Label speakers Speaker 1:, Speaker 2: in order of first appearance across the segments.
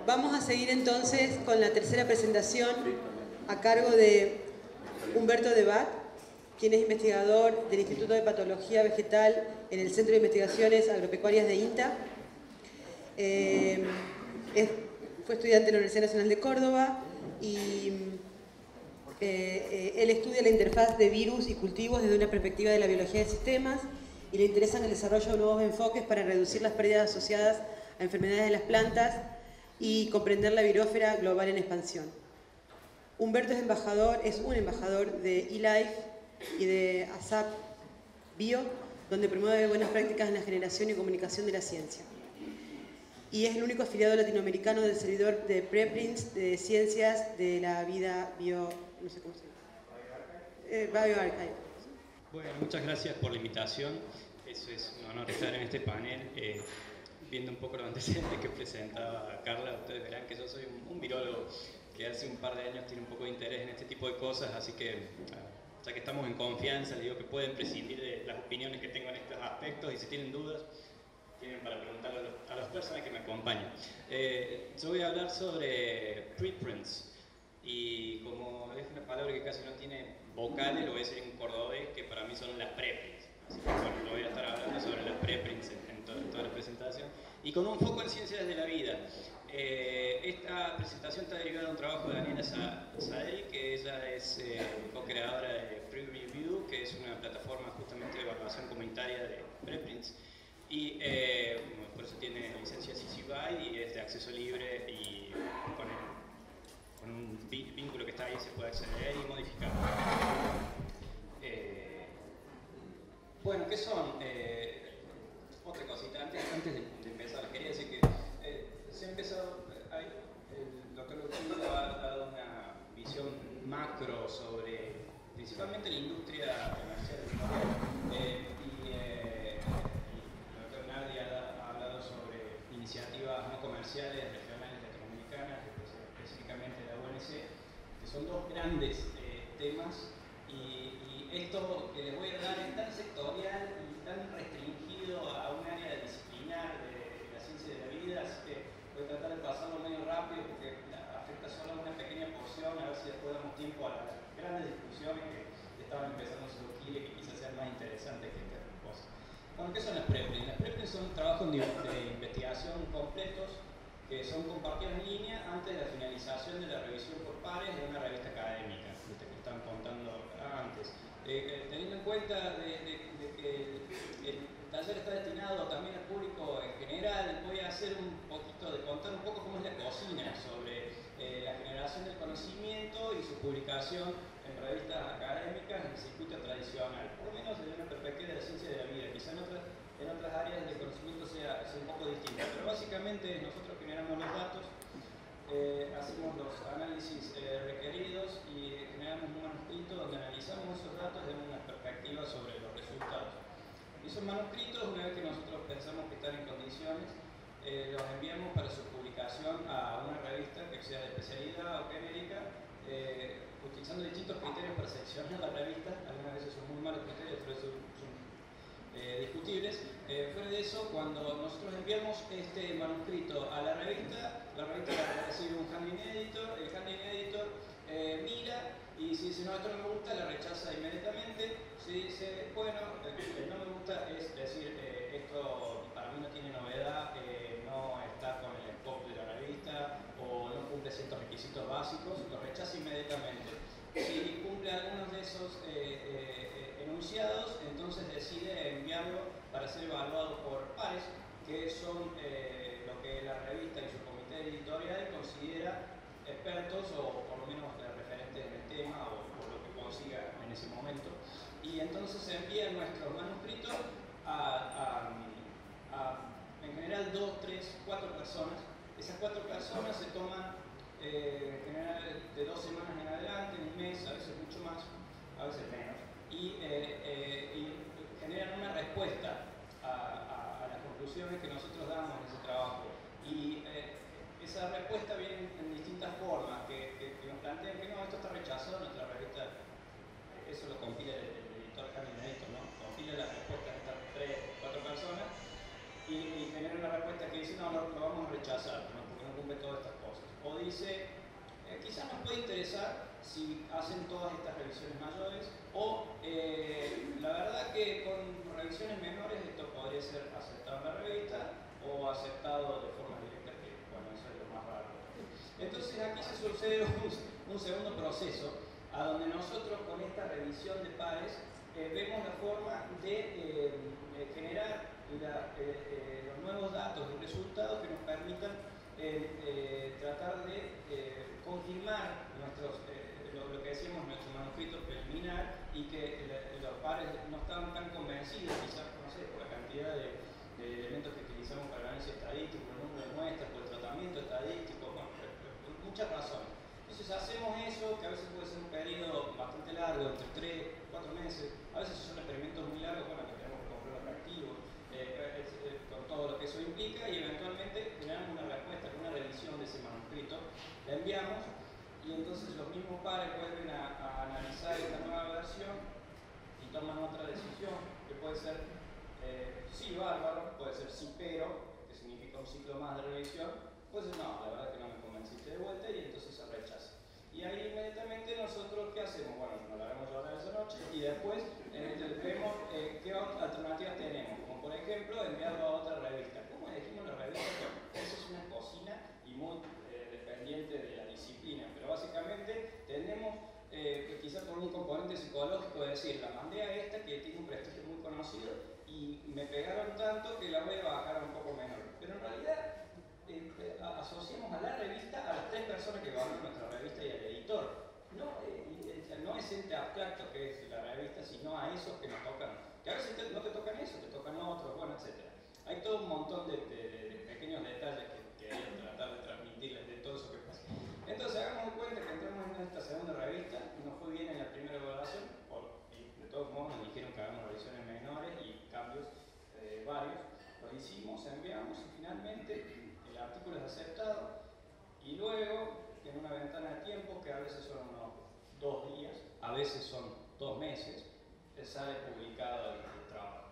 Speaker 1: Vamos a seguir entonces con la tercera presentación a cargo de Humberto Debat, quien es investigador del Instituto de Patología Vegetal en el Centro de Investigaciones Agropecuarias de INTA. Fue estudiante en la Universidad Nacional de Córdoba y él estudia la interfaz de virus y cultivos desde una perspectiva de la biología de sistemas y le interesan el desarrollo de nuevos enfoques para reducir las pérdidas asociadas a enfermedades de las plantas y comprender la virósfera global en expansión. Humberto es un embajador de eLife y de ASAP Bio, donde promueve buenas prácticas en la generación y comunicación de la ciencia. Y es el único afiliado latinoamericano del servidor de preprints de ciencias de la vida bio... no sé cómo se llama. BioArchive.
Speaker 2: Bueno, muchas gracias por la invitación. Eso es un honor estar en este panel. Viendo un poco los antecedentes que presentaba Carla, ustedes verán que yo soy un virólogo que hace un par de años tiene un poco de interés en este tipo de cosas, así que ya que estamos en confianza, les digo que pueden prescindir de las opiniones que tengo en estos aspectos y si tienen dudas, tienen para preguntarle a las personas que me acompañan. Yo voy a hablar sobre preprints y como es una palabra que casi no tiene vocales, lo voy a decir en cordobés, que para mí son las preprints. Así que bueno, lo voy a estar hablando sobre las preprints en toda la presentación y con un foco en ciencias de la vida. Esta presentación está derivada de un trabajo de Daniela Saeri, que ella es co-creadora de PreReview, que es una plataforma justamente de evaluación comunitaria de preprints. Y por eso tiene licencia CC BY y es de acceso libre y con un vínculo que está ahí se puede acceder y modificar. Bueno, ¿qué son? Otra cosita, antes de empezar, quería decir que se ha empezado, el doctor Luchillo ha dado una visión macro sobre principalmente la industria comercial y el doctor Nardi ha hablado sobre iniciativas no comerciales regionales latinoamericanas, específicamente la ONC, que son dos grandes temas y esto que les voy a dar es tan sectorial y tan restringido a un área disciplinar de la ciencia de la vida, así que voy a tratar de pasarlo medio rápido porque afecta solo a una pequeña porción, a ver si después damos tiempo a las grandes discusiones que estaban empezando a surgir y que quizás sean más interesantes que estas cosas. Bueno, ¿qué son las preprints? Las preprints son trabajos de investigación completos que son compartidos en línea antes de la finalización de la revisión por pares de una revista académica, que estaban contando antes. Teniendo en cuenta de que el taller está destinado también al público en general, voy a hacer un poquito de contar un poco cómo es la cocina sobre la generación del conocimiento y su publicación en revistas académicas en el circuito tradicional, por lo menos desde una perspectiva de la ciencia de la vida. Quizá en otras áreas del conocimiento sea un poco distinta, pero básicamente nosotros generamos los datos, hacemos los análisis requeridos y generamos un manuscrito donde analizamos esos datos desde una perspectiva sobre los resultados. Y esos manuscritos, una vez que nosotros pensamos que están en condiciones, los enviamos para su publicación a una revista que sea de especialidad o genérica, utilizando distintos criterios para seleccionar la revista. Algunas veces son muy malos criterios, otras veces son discutibles. Fuera de eso, cuando nosotros enviamos este manuscrito a la revista recibe un handling editor, el handling editor mira y si dice no, esto no me gusta, la rechaza inmediatamente. Si dice, bueno, el no me gusta es decir, esto para mí no tiene novedad, no está con el scope de la revista o no cumple ciertos requisitos básicos, lo rechaza inmediatamente. Si cumple algunos de esos enunciados, entonces decide enviarlo para ser evaluado por pares, que son lo que la revista y su comité editorial considera expertos o por lo menos referentes en el tema o por lo que consiga en ese momento. Y entonces se envían nuestros manuscritos en general 2, 3, 4 personas. Esas 4 personas se toman en general de 2 semanas en adelante, un mes, a veces mucho más, a veces menos, y generan una respuesta a las conclusiones que nosotros damos en ese trabajo. Y esa respuesta viene en distintas formas, que nos plantean que no, esto está rechazado en nuestra revista, eso lo compila el editor Handling Editor, ¿no? Compila las respuestas de estas 3, 4 personas y genera una respuesta que dice no, lo vamos a rechazar, ¿no? Porque no cumple todas estas dice, quizás nos puede interesar si hacen todas estas revisiones mayores o la verdad que con revisiones menores esto podría ser aceptado en la revista o aceptado de forma directa, que bueno, eso es lo más raro. Entonces aquí se sucede un segundo proceso a donde nosotros con esta revisión de pares vemos la forma de generar los nuevos datos y resultados que nos permitan tratar de confirmar lo que decíamos nuestro manuscrito preliminar y que los pares no estaban tan convencidos, quizás no sé, por la cantidad de elementos que utilizamos para el análisis estadístico, el número de muestras, por el tratamiento estadístico, bueno, por muchas razones. Entonces hacemos eso, que a veces puede ser un periodo bastante largo, entre 3 4 meses, a veces son experimentos muy largos, bueno, que tenemos que comprar los reactivos, con todo lo que eso implica, y eventualmente generamos una respuesta, una revisión de ese manuscrito, la enviamos, y entonces los mismos pares vuelven a analizar esta nueva versión y toman otra decisión, que puede ser sí bárbaro, puede ser sí pero, que significa un ciclo más de revisión, puede ser no, la verdad que no me convenciste de vuelta, y entonces se rechaza. Y ahí inmediatamente nosotros, ¿qué hacemos? Bueno, nos la vemos llorar esa noche y después vemos qué alternativas tenemos, como por ejemplo enviarlo a otra revista. ¿Cómo elegimos la revista? Bueno, eso es una cocina y muy dependiente de la disciplina, pero básicamente tenemos quizás por un componente psicológico, de decir, la mandé a esta que tiene un prestigio muy conocido y me pegaron tanto que la voy a bajar un poco menor. Pero en realidad asociamos a la revista a las 3 personas que evalúan nuestra revista y al editor. No es ente abstracto que es la revista, sino a esos que nos tocan. Que a veces no te tocan eso, te tocan otros, bueno, etc. Hay todo un montón de pequeños detalles que hay que tratar de transmitirles de todo eso que pasa. Entonces hagamos de cuenta que entramos en esta segunda revista, nos fue bien en la primera evaluación, y de todos modos nos dijeron que hagamos revisiones menores y cambios varios. Lo hicimos, enviamos y finalmente el artículo es aceptado, y luego en una ventana de tiempo que a veces son unos 2 días, a veces son 2 meses, sale publicado el trabajo.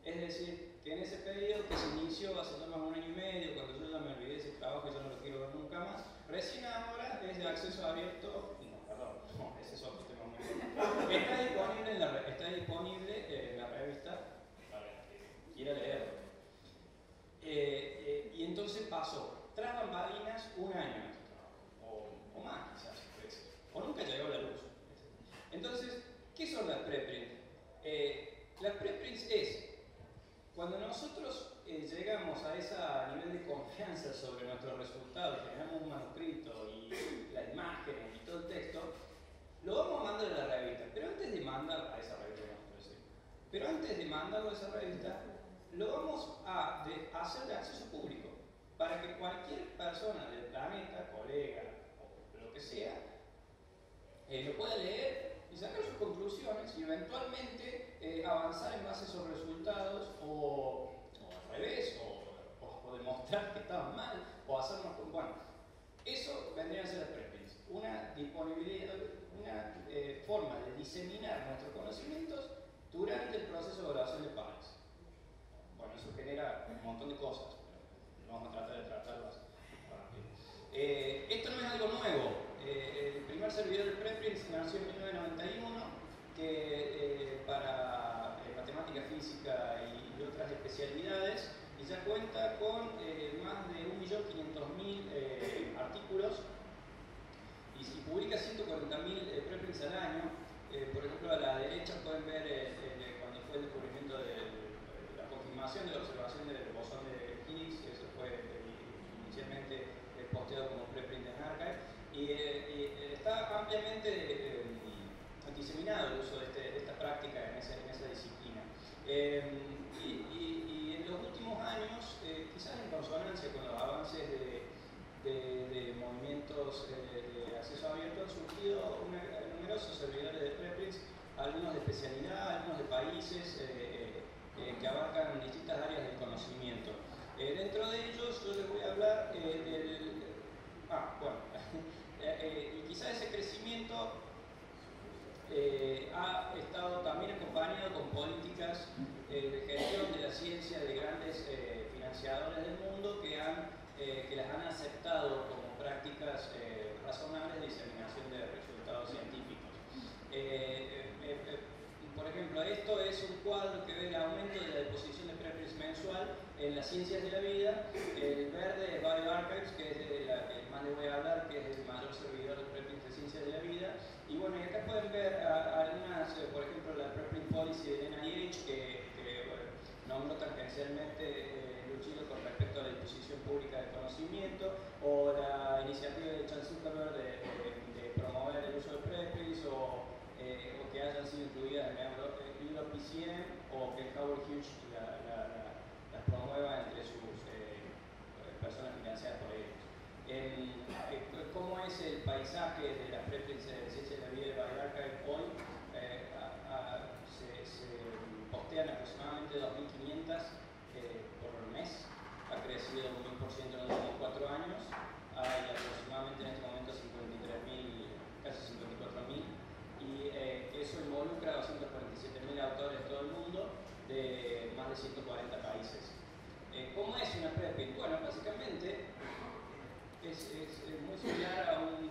Speaker 2: Es decir, que en ese periodo que se inició hace más de 1 año y medio, cuando yo ya me olvidé de ese trabajo y yo no lo quiero ver nunca más, recién ahora es de acceso abierto, ese es otro tema muy importante. Está disponible en la revista para el que quiera leerlo. Y entonces pasó, tras bambalinas, 1 año en este trabajo, o más quizás, o nunca llegó a la luz. Entonces, ¿qué son las preprints? Las preprints es cuando nosotros llegamos a ese nivel de confianza sobre nuestros resultados, generamos un manuscrito y la imagen y todo el texto, lo vamos a mandar a la revista, pero antes de mandar a esa revista, a esa revista, lo vamos a hacer de acceso público, para que cualquier persona del planeta, colega o lo que sea, lo pueda leer y sacar sus conclusiones y eventualmente avanzar en base a esos resultados o al revés, o demostrar que estaban mal, o hacernos con... Bueno, eso vendría a ser las preprints, una disponibilidad, una forma de diseminar nuestros conocimientos durante el proceso de evaluación de pares. Bueno, eso genera un montón de cosas, pero vamos a tratar de tratarlas rápido. Esto no es algo nuevo. El primer servidor de preprints nació en 1991, que para matemática, física y otras especialidades, y ya cuenta con más de 1.500.000 artículos y publica 140.000 preprints al año. Por ejemplo, a la derecha pueden ver cuando fue el descubrimiento de la confirmación de la observación del bosón de Higgs. Eso fue inicialmente posteado como preprint en Archive, y está ampliamente diseminado el uso de esta práctica en esa disciplina. Y en los últimos años, quizás en consonancia con los avances de movimientos de acceso abierto, han surgido numerosos servidores de preprints, algunos de especialidad, algunos de países que abarcan distintas áreas del conocimiento. Dentro de ellos yo les voy a hablar y quizás ese crecimiento ha estado también acompañado con políticas de gestión de la ciencia de grandes financiadores del mundo que las han aceptado como prácticas ciencias de la vida. El verde es bioRxiv, que es de la que más les voy a hablar, que es el mayor servidor de preprints de ciencias de la vida. Y bueno, y acá pueden ver algunas, por ejemplo, la preprint policy del NIH, que bueno, nombró tangencialmente Luchilo con respecto a la disposición pública del conocimiento, o la iniciativa de Chan Zuckerberg de promover el uso de preprints, o que hayan sido incluidas en el libro PCM, o que Howard Hughes las promueva entre sus personas financiadas por ellos. ¿Cómo es el paisaje de las preprints de ciencia de la vida de bioRxiv hoy? Se postean aproximadamente 2.500 por mes, ha crecido un 1000% en los últimos 4 años, hay aproximadamente en este momento 53.000, casi 54.000, y eso involucra a 247.000 autores de todo el mundo, de más de 140 países. ¿Cómo es una preprint? Bueno, básicamente es muy similar a un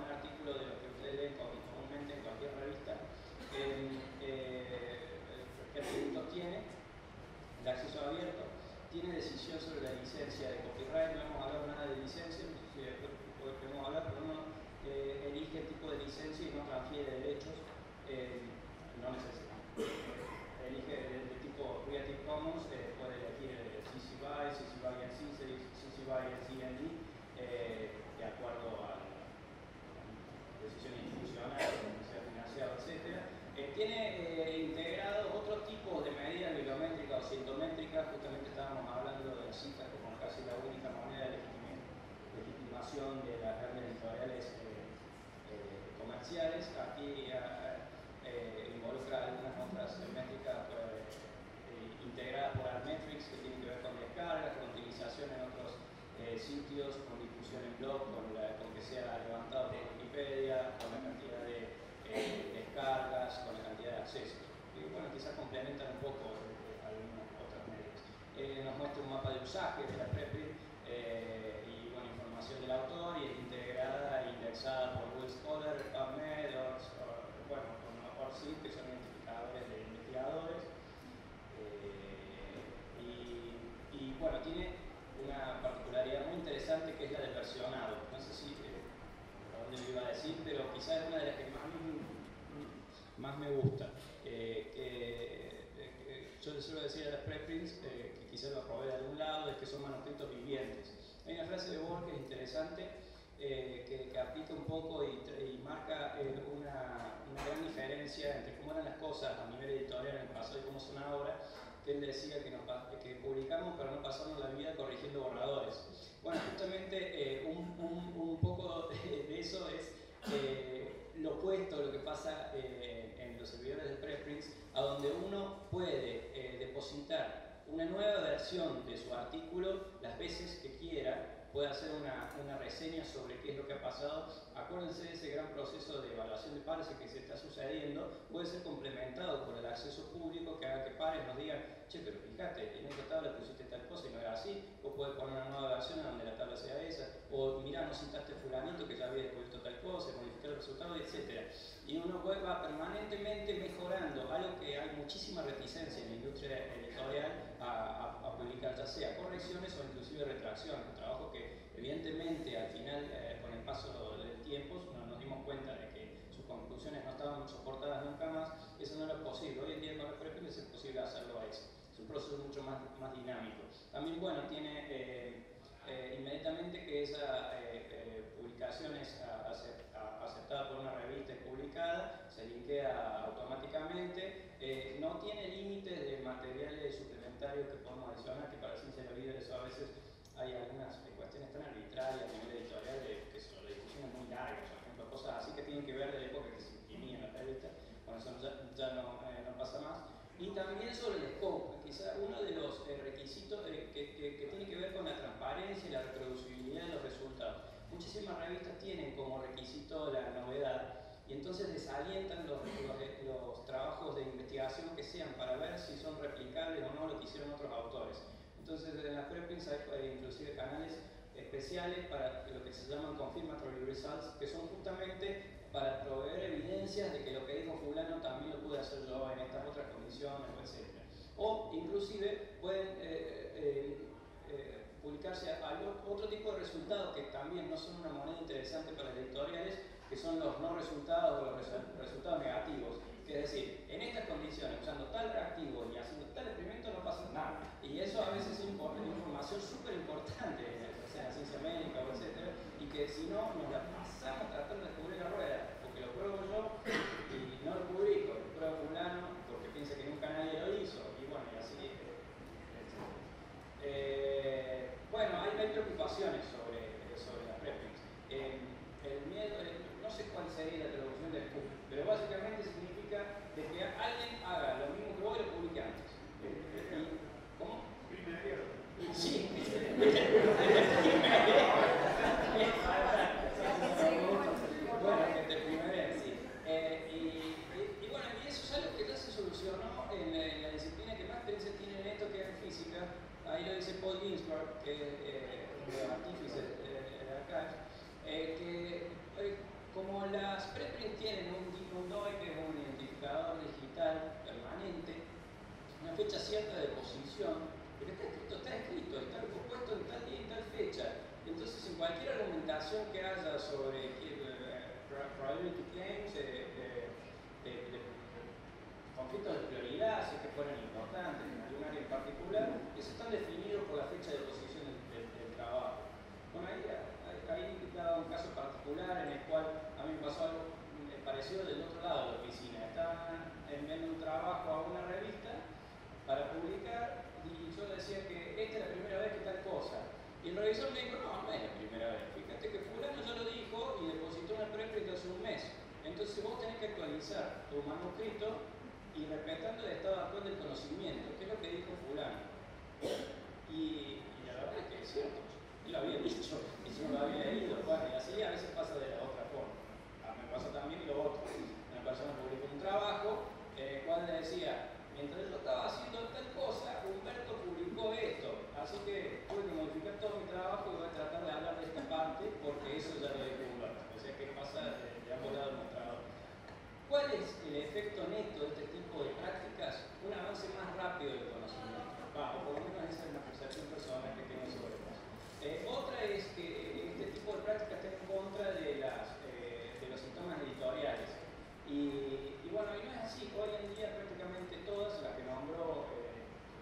Speaker 2: artículo de lo que ustedes leen comúnmente en cualquier revista. ¿Qué atributos tiene? El acceso abierto. Tiene decisión sobre la licencia de copyright. No hemos hablado nada de licencia, no sé si después podemos hablar, pero uno elige el tipo de licencia y no transfiere derechos. No necesita. Elige de tipo Creative Commons, puede elegir CC BY, CC BY NC, CC BY NCND, de acuerdo a la decisión institucional, sea financiado, etc. Tiene integrado otros tipos de medidas bibliométricas o sintométricas. Justamente estábamos hablando de citas como casi la única manera de legitimación de las grandes editoriales comerciales. Aquí involucra algunas otras métricas integradas por Altmetrics, que tienen que ver con descargas, con utilización en otros sitios, con difusión en blog, con que sea levantado por Wikipedia, con la cantidad de descargas, con la cantidad de accesos. Y bueno, quizás complementan un poco algunas otras medidas. Nos muestra un mapa de usaje de la preprint y bueno, información del autor, y es integrada e indexada por Google Scholar, PubMed, bueno, con ORCID, que son identificadores de investigadores. Y bueno, tiene una particularidad muy interesante, que es la del versionado. No sé si a dónde lo iba a decir, pero quizás es una de las que más me gusta. Yo les suelo decir a las preprints, que quizás lo robé de algún lado, es que son manuscritos vivientes. Hay una frase de Borges interesante que aplica un poco y marca una gran diferencia entre cómo eran las cosas a nivel editorial en el pasado y cómo son ahora, que él decía que publicamos para no pasarnos la vida corrigiendo borradores. Bueno, justamente un poco de eso es lo opuesto a lo que pasa en los servidores de preprints, a donde uno puede depositar una nueva versión de su artículo las veces que quiera, puede hacer una reseña sobre qué es lo que ha pasado. Acuérdense de ese gran proceso de evaluación de pares que se está sucediendo, puede ser complementado por el acceso público, que haga que pares nos digan, che, pero fíjate, en esta tabla pusiste tal cosa y no era así, o puedes poner una nueva versión donde la tabla sea esa, o mirá, no citaste fulanito que ya había descubierto tal cosa, modificar el resultado, etc. Y uno va permanentemente mejorando, algo que hay muchísima reticencia en la industria editorial a publicar, ya sea correcciones o inclusive retracciones, un trabajo que evidentemente al final, con el paso del tiempo, nos dimos cuenta de que sus conclusiones no estaban soportadas nunca más. Eso no era posible. Hoy en día con los preprints es posible hacerlo eso. Es un proceso mucho más dinámico. También, bueno, tiene inmediatamente que esa publicación es aceptada por una revista y publicada, se linkea automáticamente. No tiene límites de materiales suplementarios que podemos adicionar, que para ciencia de la vida eso a veces hay algunas cuestiones tan arbitrarias a nivel editorial que son discusiones muy largas, por ejemplo, cosas así que tienen que ver de la época que se imprimía en la revista. Bueno, eso ya no pasa más. Y también sobre el scope, quizá uno de los requisitos que tiene que ver con la transparencia y la reproducibilidad de los resultados. Muchísimas revistas tienen como requisito la novedad, y entonces desalientan los trabajos de investigación que sean para ver si son replicables o no lo que hicieron otros autores. Entonces en las preprints hay inclusive canales especiales para lo que se llaman confirmatory results, que son justamente para proveer evidencias de que lo que dijo fulano también lo pude hacer yo en estas otras condiciones, etc. O inclusive pueden publicarse otro tipo de resultados que también no son una moneda interesante para las editoriales, que son los no resultados o los resultados negativos. Que es decir, en estas condiciones, usando tal reactivo y haciendo tal experimento no pasa nada. Y eso a veces es información súper importante, en la ciencia médica o etcétera, y que si no nos la pasamos tratando de descubrir la rueda, porque lo pruebo yo y no lo publico, lo pruebo fulano porque piensa que nunca nadie lo hizo, y bueno, y así bueno, hay preocupaciones sobre las preprints. El miedo, no sé cuál sería la traducción del PUB, pero básicamente significa de que alguien haga lo mismo que vos y lo publique antes. ¿Cómo? Sí. Bueno, que te primeren, sí. Y bueno, y eso es algo que ya se solucionó en la disciplina que más experiencia tiene en esto, que es en física. Ahí lo dice Paul Ginsburg, que es artífice de acá, que como las preprints tienen un DOI, que es un identificador digital permanente, una fecha cierta de posición, porque está escrito, está puesto en tal día y tal fecha. Entonces, en cualquier argumentación que haya sobre probability claims, conflictos de prioridad, si es que fueran importantes en algún área en particular, eso están definidos por la fecha de posición del trabajo. Bueno, ahí dado un caso particular en el cual a mí me pasó algo parecido del otro lado de la oficina. Estaban enviando un trabajo a una revista para publicar y yo decía que esta es la primera vez que tal cosa. Y el revisor me dijo, no es la primera vez. Fíjate que fulano ya lo dijo y depositó una preprint hace un mes. Entonces vos tenés que actualizar tu manuscrito y respetando el estado actual del conocimiento, que es lo que dijo fulano. Y la verdad es que es cierto, él lo había dicho y yo no lo había leído. Bueno, y así a veces pasa de la otra forma. Me pasa también lo otro. Una persona publicó un trabajo en el cual le decía, mientras yo estaba haciendo tal cosa, Humberto publicó esto. Así que tuve que modificar todo mi trabajo y voy a tratar de hablar de esta parte porque eso ya lo dijo Humberto. O sea que pasa de ambos lados del mostrador. ¿Cuál es el efecto neto de este tipo de prácticas? Un avance más rápido del conocimiento. O por lo menos esa es la percepción personal que tengo sobre eso. Otra es que este tipo de prácticas están en contra de los sistemas editoriales. Y bueno, y no es así. Hoy en día prácticamente todas las que nombró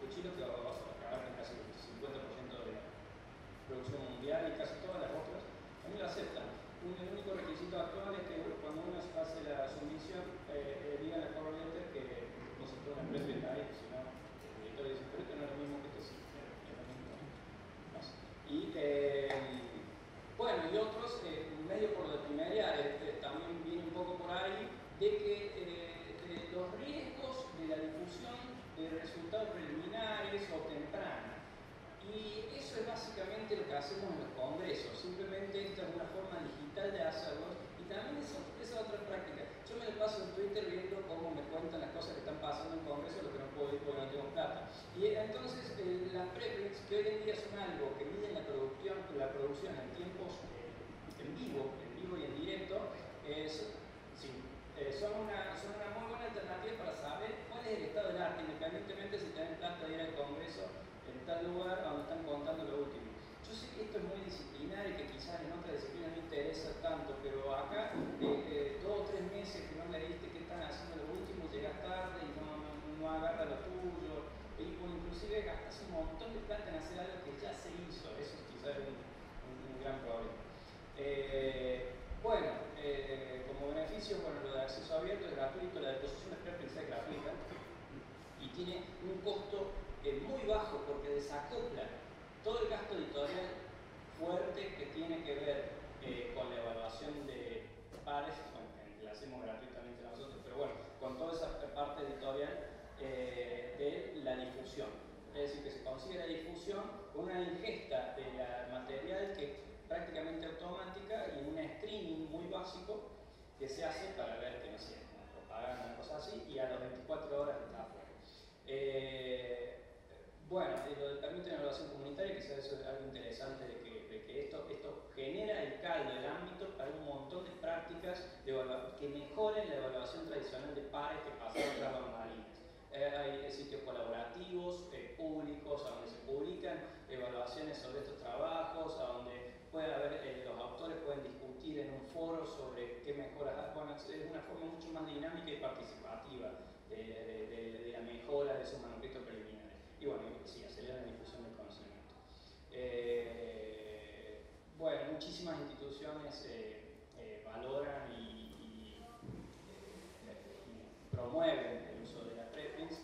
Speaker 2: Cuchillo, que acabaron casi el 50% de la producción mundial, y casi todas las otras, también lo aceptan. El único requisito actual es que cuando uno hace la sumisión, diga en la cover letter que no se puede una preprint ahí, si no, el editor dice, pero esto no es lo mismo que esto sí, es lo mismo. Y bueno, y otros, medio por la primaria, también viene un poco por ahí, de que los riesgos de la difusión de resultados preliminares o tempranos. Y eso es básicamente lo que hacemos en los congresos. Simplemente esta es una forma digital de hacerlo. Y también esa otra práctica. Yo me lo paso en Twitter viendo cómo me cuentan las cosas que están pasando en congresos, lo que no puedo ir porque no tengo plata. Y entonces las preprints, que hoy en día son algo que miden la producción en tiempos en vivo y en directo, son una muy buena alternativa para saber cuál es el estado del arte, independientemente si tienen plata de ir al congreso en tal lugar donde están contando lo último. Yo sé que esto es muy disciplinario y que quizás en otra disciplina no interesa tanto, pero acá 2 o 3 meses que no leíste qué están haciendo lo último, llegas tarde y no agarra lo tuyo, o inclusive gastas un montón de plata en hacer algo que ya se hizo. Eso es quizás un gran problema. Como beneficio, lo de acceso abierto es gratuito, la deposición de preprints es gratuita y tiene un costo muy bajo porque desacopla todo el gasto editorial fuerte que tiene que ver con la evaluación de pares, que la hacemos gratuitamente nosotros, pero bueno, con toda esa parte editorial de la difusión. Es decir, que se consigue la difusión con una ingesta de material que es prácticamente automática y un streaming muy básico que se hace para ver que no sé, propaganda, una cosa así, y a las 24 horas está afuera. Lo del permiso de evaluación comunitaria, que es algo interesante de que esto genera el caldo, el ámbito para un montón de prácticas que mejoren la evaluación tradicional de pares que pasaron tras bambalinas. Hay sitios colaborativos, públicos, a donde se publican evaluaciones sobre estos trabajos, a donde puede haber, los autores pueden discutir en un foro sobre qué mejoras. Bueno, es una forma mucho más dinámica y participativa de la mejora de esos manuscritos preliminares. Y bueno, sí, acelera la difusión del conocimiento. Bueno, muchísimas instituciones valoran y promueven el uso de las preprints.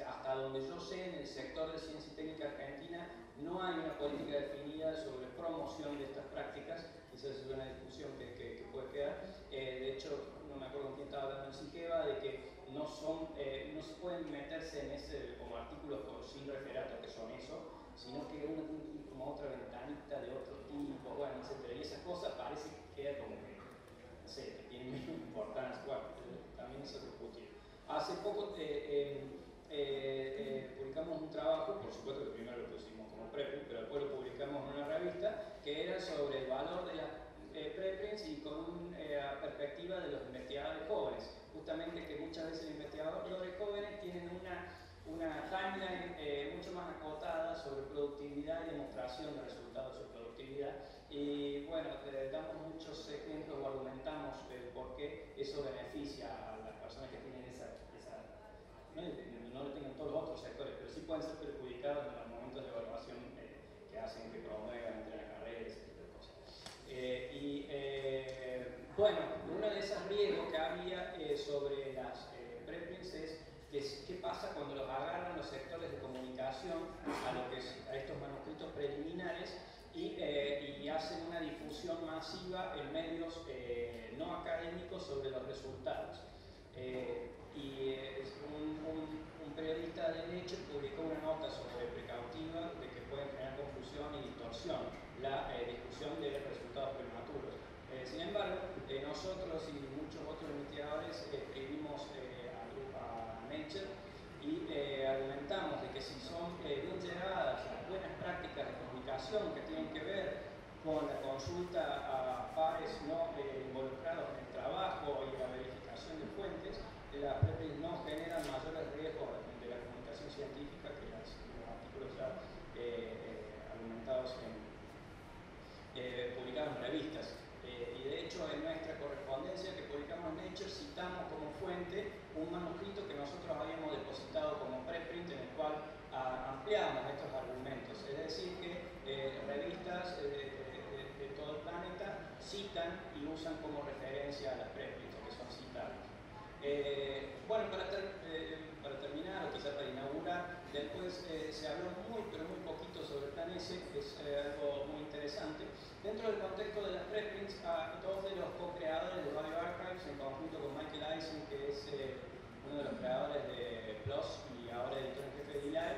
Speaker 2: Hasta donde yo sé, en el sector de ciencia y técnica argentina no hay una política definida sobre promoción de estas prácticas. Quizás es una discusión que puede quedar. De hecho, no me acuerdo con quién estaba hablando en Siqueva, de que no se pueden meterse en ese como artículos sin referato, que son eso, sino que uno tiene que ir como otra ventanita de otro tipo, bueno, etc. Y esas cosas parece que queda como que, no sé, que tienen menos importancia. Bueno, también eso es discutir. Hace poco publicamos un trabajo, por supuesto que primero lo pusimos como preprint, pero después lo publicamos en una revista, que era sobre el valor de las preprints y con una perspectiva de los investigadores jóvenes. Justamente que muchas veces los investigadores jóvenes tienen una timeline mucho más acotada sobre productividad y demostración de resultados de su productividad. Y bueno, damos muchos ejemplos o argumentamos por qué eso beneficia a las personas que tienen no lo tengan todos los otros sectores, pero sí pueden ser perjudicados en los momentos de evaluación que hacen que promuevan entre la carrera y ese tipo de cosas. Bueno, uno de esos riesgos que había sobre las preprints es qué pasa cuando los agarran los sectores de comunicación a estos manuscritos preliminares y hacen una difusión masiva en medios no académicos sobre los resultados. Un periodista de Nature publicó una nota sobre precautiva de que pueden generar confusión y distorsión la discusión de resultados prematuros. Sin embargo, nosotros y muchos otros investigadores escribimos a Nature y argumentamos de que si son bien llevadas las buenas prácticas de comunicación que tienen que ver con la consulta a pares no involucrados en el trabajo y la verificación de fuentes, las preprints no generan mayores riesgos de la comunicación científica que los artículos ya argumentados publicados en revistas. Y de hecho en nuestra correspondencia que publicamos en Nature citamos como fuente un manuscrito que nosotros habíamos depositado como preprint en el cual ampliábamos estos argumentos. Es decir que revistas de todo el planeta citan y usan como referencia a las preprints que son citadas. Bueno, para terminar, o quizás para inaugurar, después se habló pero muy poquito sobre el plan S, que es algo muy interesante. Dentro del contexto de las preprints, dos de los co-creadores de bioRxiv, en conjunto con Michael Eisen, que es uno de los creadores de PLOS y ahora editor en jefe de ILAE,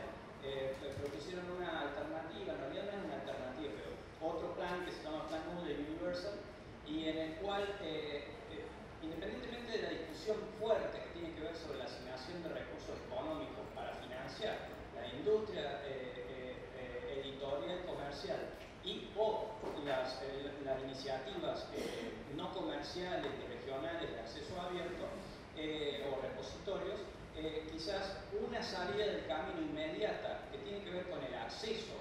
Speaker 2: propusieron una alternativa, en realidad no es una alternativa, pero otro plan que se llama Plan Moodle Universal, y en el cual independientemente de la discusión fuerte que tiene que ver sobre la asignación de recursos económicos para financiar la industria editorial comercial o las iniciativas no comerciales y regionales de acceso abierto o repositorios, quizás una salida del camino inmediata que tiene que ver con el acceso.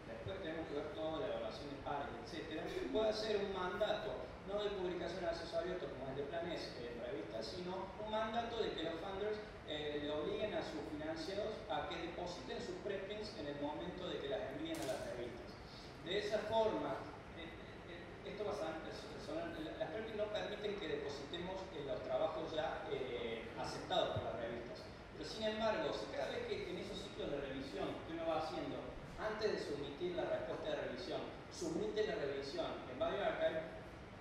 Speaker 2: Después tenemos que ver toda la evaluación de pares, etc. Puede ser un mandato, no de publicación de acceso abierto como el de Planes en revistas, sino un mandato de que los funders le obliguen a sus financiados a que depositen sus preprints en el momento de que las envíen a las revistas. De esa forma, esto va a sonar, las preprints no permiten que depositemos los trabajos ya aceptados por las revistas. Pero sin embargo, si cada vez que en esos ciclos de revisión que uno va haciendo, antes de submitir la respuesta de revisión, submite la revisión en bioRxiv,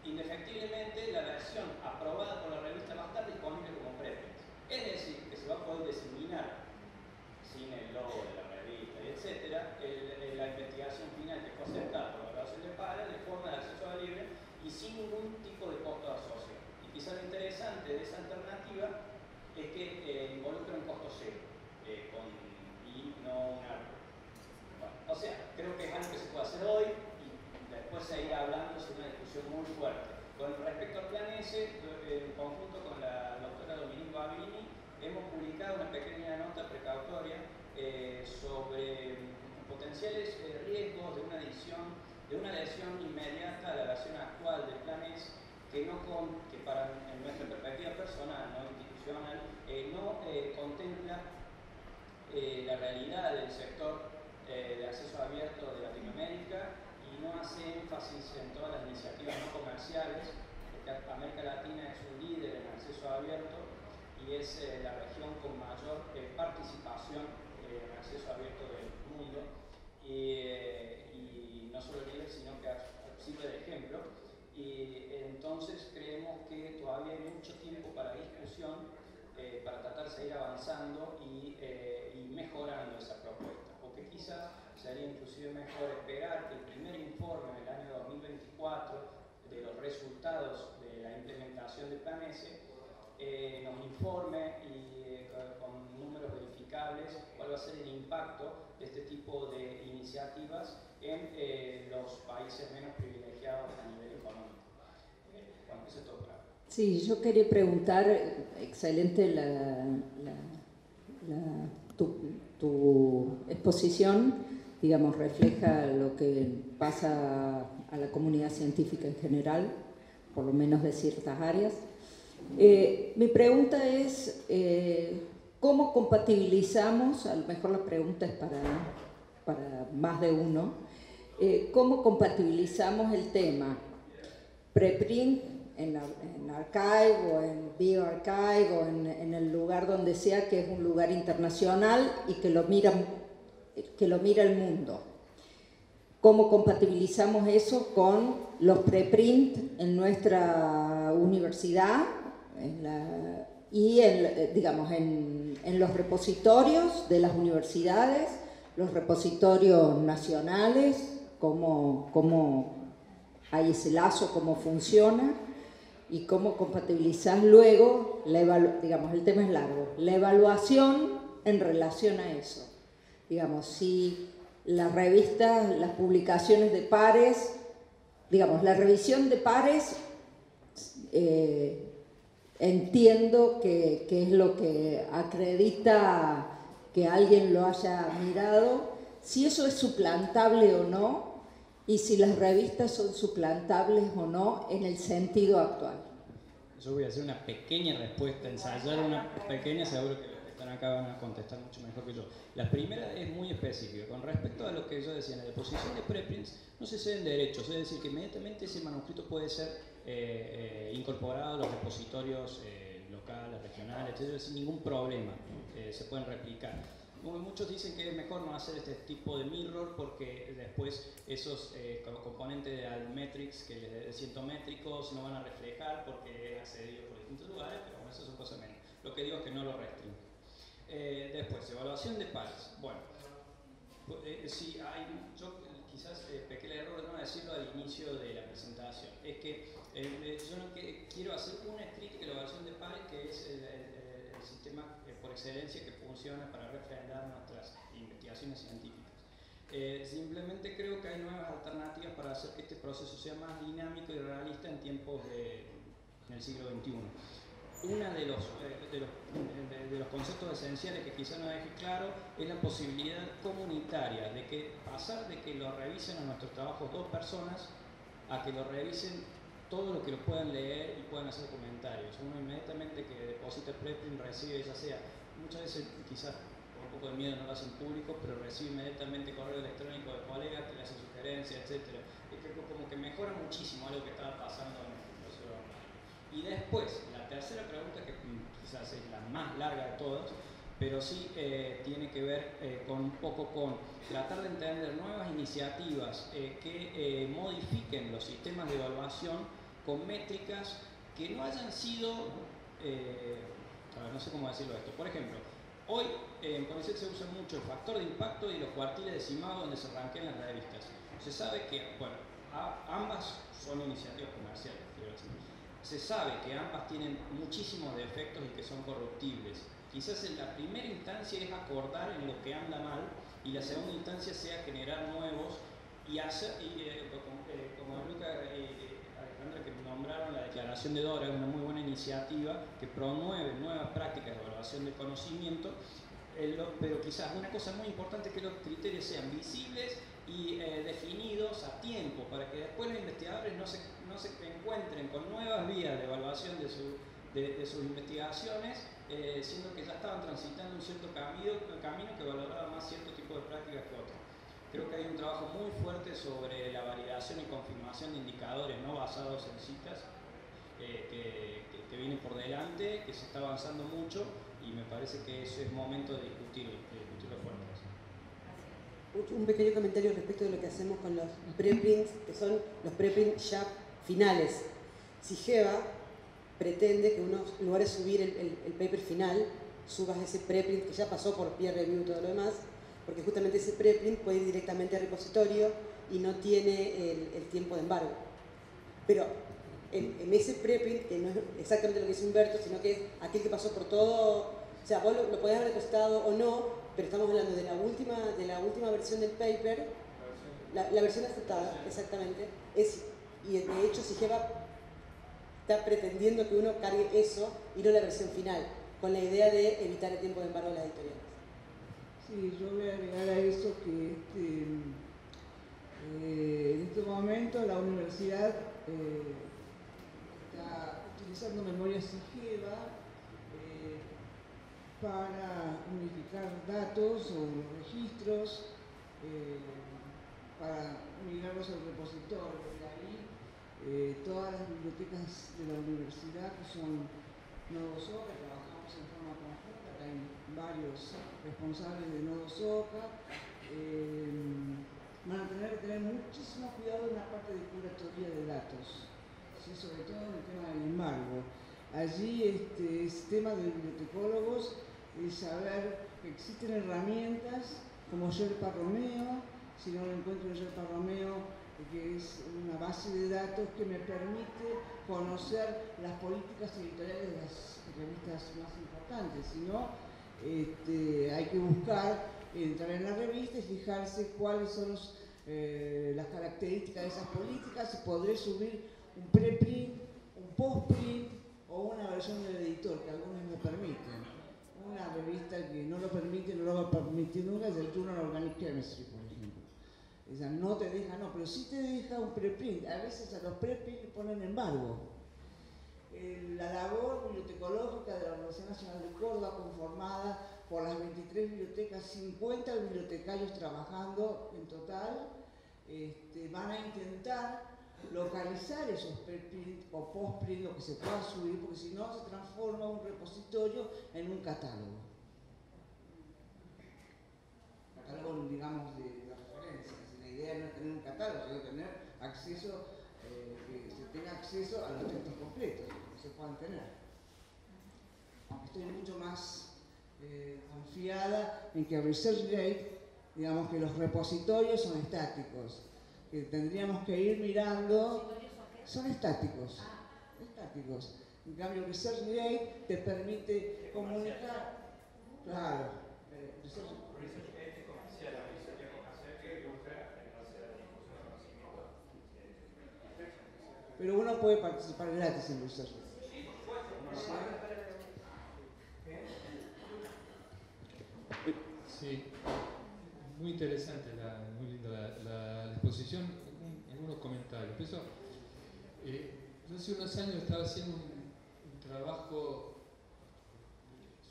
Speaker 2: indefectiblemente la versión aprobada por la revista va a estar disponible como preprint. Es decir, que se va a poder diseminar sin el logo de la revista, etc., la investigación final que fue aceptada por la evaluación de pares de forma de acceso libre y sin ningún tipo de costo asociado. Y quizá lo interesante de esa alternativa es que involucra un costo cero y no una. O sea, creo que es algo que se puede hacer hoy y después seguir hablando sobre una discusión muy fuerte. Con respecto al plan S, en conjunto con la doctora Dominique Babini, hemos publicado una pequeña nota precautoria sobre potenciales riesgos de una adhesión inmediata a la versión actual del Plan ES que para en nuestra perspectiva personal, no institucional, no contempla la realidad del sector de acceso abierto de Latinoamérica y no hace énfasis en todas las iniciativas no comerciales, porque América Latina es un líder en acceso abierto y es la región con mayor participación en acceso abierto del mundo, y no solo líder, sino que sirve de ejemplo. Y entonces creemos que todavía hay mucho tiempo para discusión, para tratar de seguir avanzando y mejorando esa propuesta, porque quizás sería inclusive mejor esperar que el primer informe del año 2024 de los resultados de la implementación del Plan S nos informe y con números verificables cuál va a ser el impacto de este tipo de iniciativas en los países menos privilegiados a nivel económico. Bueno, eso es todo por ahora.
Speaker 3: Sí, yo quería preguntar, excelente tu exposición, digamos, refleja lo que pasa a la comunidad científica en general, por lo menos de ciertas áreas. Mi pregunta es, ¿cómo compatibilizamos, a lo mejor la pregunta es para más de uno, ¿cómo compatibilizamos el tema preprint en Archive o en bioRxiv o en el lugar donde sea, que es un lugar internacional y que lo mira el mundo? ¿Cómo compatibilizamos eso con los preprint en nuestra universidad digamos, en los repositorios de las universidades, los repositorios nacionales, cómo hay ese lazo, cómo funciona y cómo compatibilizar luego, digamos, el tema es largo, la evaluación en relación a eso? Digamos, si las revistas, las publicaciones de pares, digamos, la revisión de pares, entiendo que es lo que acredita que alguien lo haya mirado, si eso es suplantable o no, y si las revistas son suplantables o no en el sentido actual.
Speaker 2: Yo voy a hacer una pequeña respuesta, ensayar una pequeña, seguro que los que están acá van a contestar mucho mejor que yo. La primera es muy específica, con respecto a lo que yo decía, en la deposición de preprints no se ceden derechos, es decir, que inmediatamente ese manuscrito puede ser incorporado a los repositorios locales, regionales, etc., sin ningún problema, se pueden replicar. Muchos dicen que es mejor no hacer este tipo de mirror porque después esos componentes de Altmetrics, que de cientométricos, no van a reflejar porque es accedido por distintos lugares, pero bueno, eso son cosas menos. Lo que digo es que no lo restringe. Después, evaluación de pares. Bueno, sí, yo quizás pequé el error de no decirlo al inicio de la presentación. Es que yo no quiero hacer una estricta evaluación de pares, que es el sistema por excelencia que funciona para refrendar nuestras investigaciones científicas. Simplemente creo que hay nuevas alternativas para hacer que este proceso sea más dinámico y realista en tiempos del siglo XXI. Uno de los conceptos esenciales que quizá no deje claro es la posibilidad comunitaria de que pasar de que lo revisen a nuestros trabajos 2 personas a que lo revisen todo lo que lo puedan leer y puedan hacer comentarios. Uno inmediatamente que deposita el preprint recibe, ya sea, muchas veces quizás por un poco de miedo no lo hacen público, pero recibe inmediatamente correo electrónico de colegas que le hacen sugerencias, etc. Es que como que mejora muchísimo algo que estaba pasando en el proceso online. Y después, la tercera pregunta, que quizás es la más larga de todas, pero sí tiene que ver con un poco con tratar de entender nuevas iniciativas que modifiquen los sistemas de evaluación con métricas que no hayan sido, no sé cómo decirlo esto, por ejemplo, hoy en CONICET se usa mucho el factor de impacto y los cuartiles decimados donde se rankean las revistas. Se sabe que, bueno, ambas son iniciativas comerciales, quiero decir. Se sabe que ambas tienen muchísimos defectos y que son corruptibles. Quizás en la primera instancia es acordar en lo que anda mal y la segunda instancia sea generar nuevos y hacer, como Luca y Alejandra que nombraron, la declaración de Dora es una muy buena iniciativa que promueve nuevas prácticas de evaluación del conocimiento pero quizás una cosa muy importante es que los criterios sean visibles y definidos a tiempo, para que después los investigadores no se encuentren con nuevas vías de evaluación de sus investigaciones, siendo que ya estaban transitando un cierto camino que valoraba más cierto tipo de prácticas que otro. Creo que hay un trabajo muy fuerte sobre la validación y confirmación de indicadores no basados en citas, que viene por delante, que se está avanzando mucho, y me parece que eso es momento de discutirlo fuerte.
Speaker 1: Un pequeño comentario respecto de lo que hacemos con los preprints, que son los preprints ya finales. SIGEVA pretende que uno, en lugar de subir el paper final, subas ese preprint que ya pasó por peer review y todo lo demás, porque justamente ese preprint puede ir directamente al repositorio y no tiene el tiempo de embargo. Pero en ese preprint, que no es exactamente lo que dice Humberto, sino que es aquel que pasó por todo, o sea, vos lo podés haber depositado o no, pero estamos hablando de la última versión del paper, la versión aceptada, exactamente, y de hecho SIGEVA está pretendiendo que uno cargue eso y no la versión final, con la idea de evitar el tiempo de embargo de las editoriales.
Speaker 4: Sí, yo voy a agregar a eso que en este momento la universidad está utilizando memoria SIGEVA para unificar datos o registros, para migrarlos al repositorio. De ahí todas las bibliotecas de la universidad, que son nodos OCA, trabajamos en forma conjunta, acá hay varios responsables de nodos OCA, van a tener que tener muchísimo cuidado en la parte de curatoría de datos, ¿sí? Sobre todo en el tema del embargo. Allí es tema de bibliotecólogos, es saber que existen herramientas como Sherpa Romeo. Si no lo encuentro en Sherpa Romeo, que es una base de datos que me permite conocer las políticas editoriales de las revistas más importantes. Si no, hay que buscar, entrar en la revista y fijarse cuáles son las características de esas políticas, y podré subir un preprint, un postprint o una versión del editor, que algunos me permiten. Una revista que no lo permite, no lo va a permitir nunca, es el Journal of Organic Chemistry, por ejemplo. Ella no te deja, no, pero sí te deja un preprint. A veces a los preprints le ponen embargo. La labor bibliotecológica de la Universidad Nacional de Córdoba, conformada por las 23 bibliotecas, 50 bibliotecarios trabajando en total, van a intentar localizar esos preprints o postprints, lo que se pueda subir, porque si no se transforma un repositorio en un catálogo. Catálogo, digamos, de referencias. La idea no es tener un catálogo, sino tener acceso, que se tenga acceso a los textos completos, que se puedan tener. Aunque estoy mucho más confiada en que ResearchGate, digamos que los repositorios son estáticos, que tendríamos que ir mirando, son estáticos, estáticos. En cambio, ResearchGate te permite comunicar, claro, ResearchGate es comercial, sería comercial que busca en base a la difusión de conocimiento. Pero uno puede participar gratis en ResearchGate.
Speaker 5: Sí, muy interesante, muy linda la exposición. Algunos comentarios. Yo hace unos años estaba haciendo un trabajo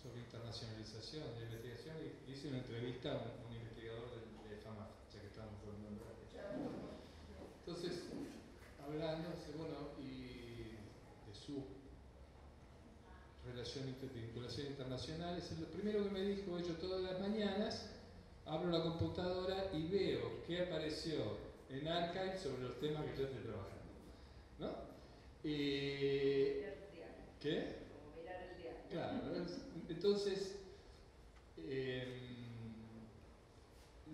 Speaker 5: sobre internacionalización de investigación y hice una entrevista a un investigador de FAMAF, ya que estábamos por nombrar. Entonces, hablando, y de su relación de vinculación internacional, lo primero que me dijo: yo todas las mañanas abro la computadora y veo qué apareció en Archive sobre los temas que yo estoy trabajando, ¿no? ¿Qué?
Speaker 3: Como mirar el diario.
Speaker 5: Claro, entonces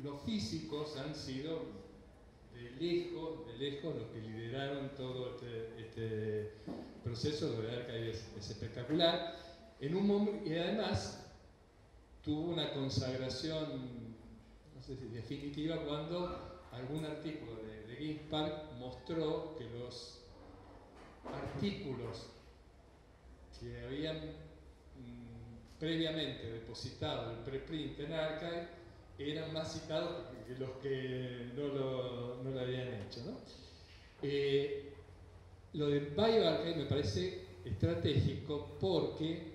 Speaker 5: los físicos han sido de lejos los que lideraron todo este proceso. De Archive es espectacular, y además tuvo una consagración, no sé si definitiva, cuando algún artículo de Ginspark mostró que los artículos que habían previamente depositados el preprint en Archive eran más citados que los que no lo habían hecho, ¿no? Lo de bioRxiv me parece estratégico porque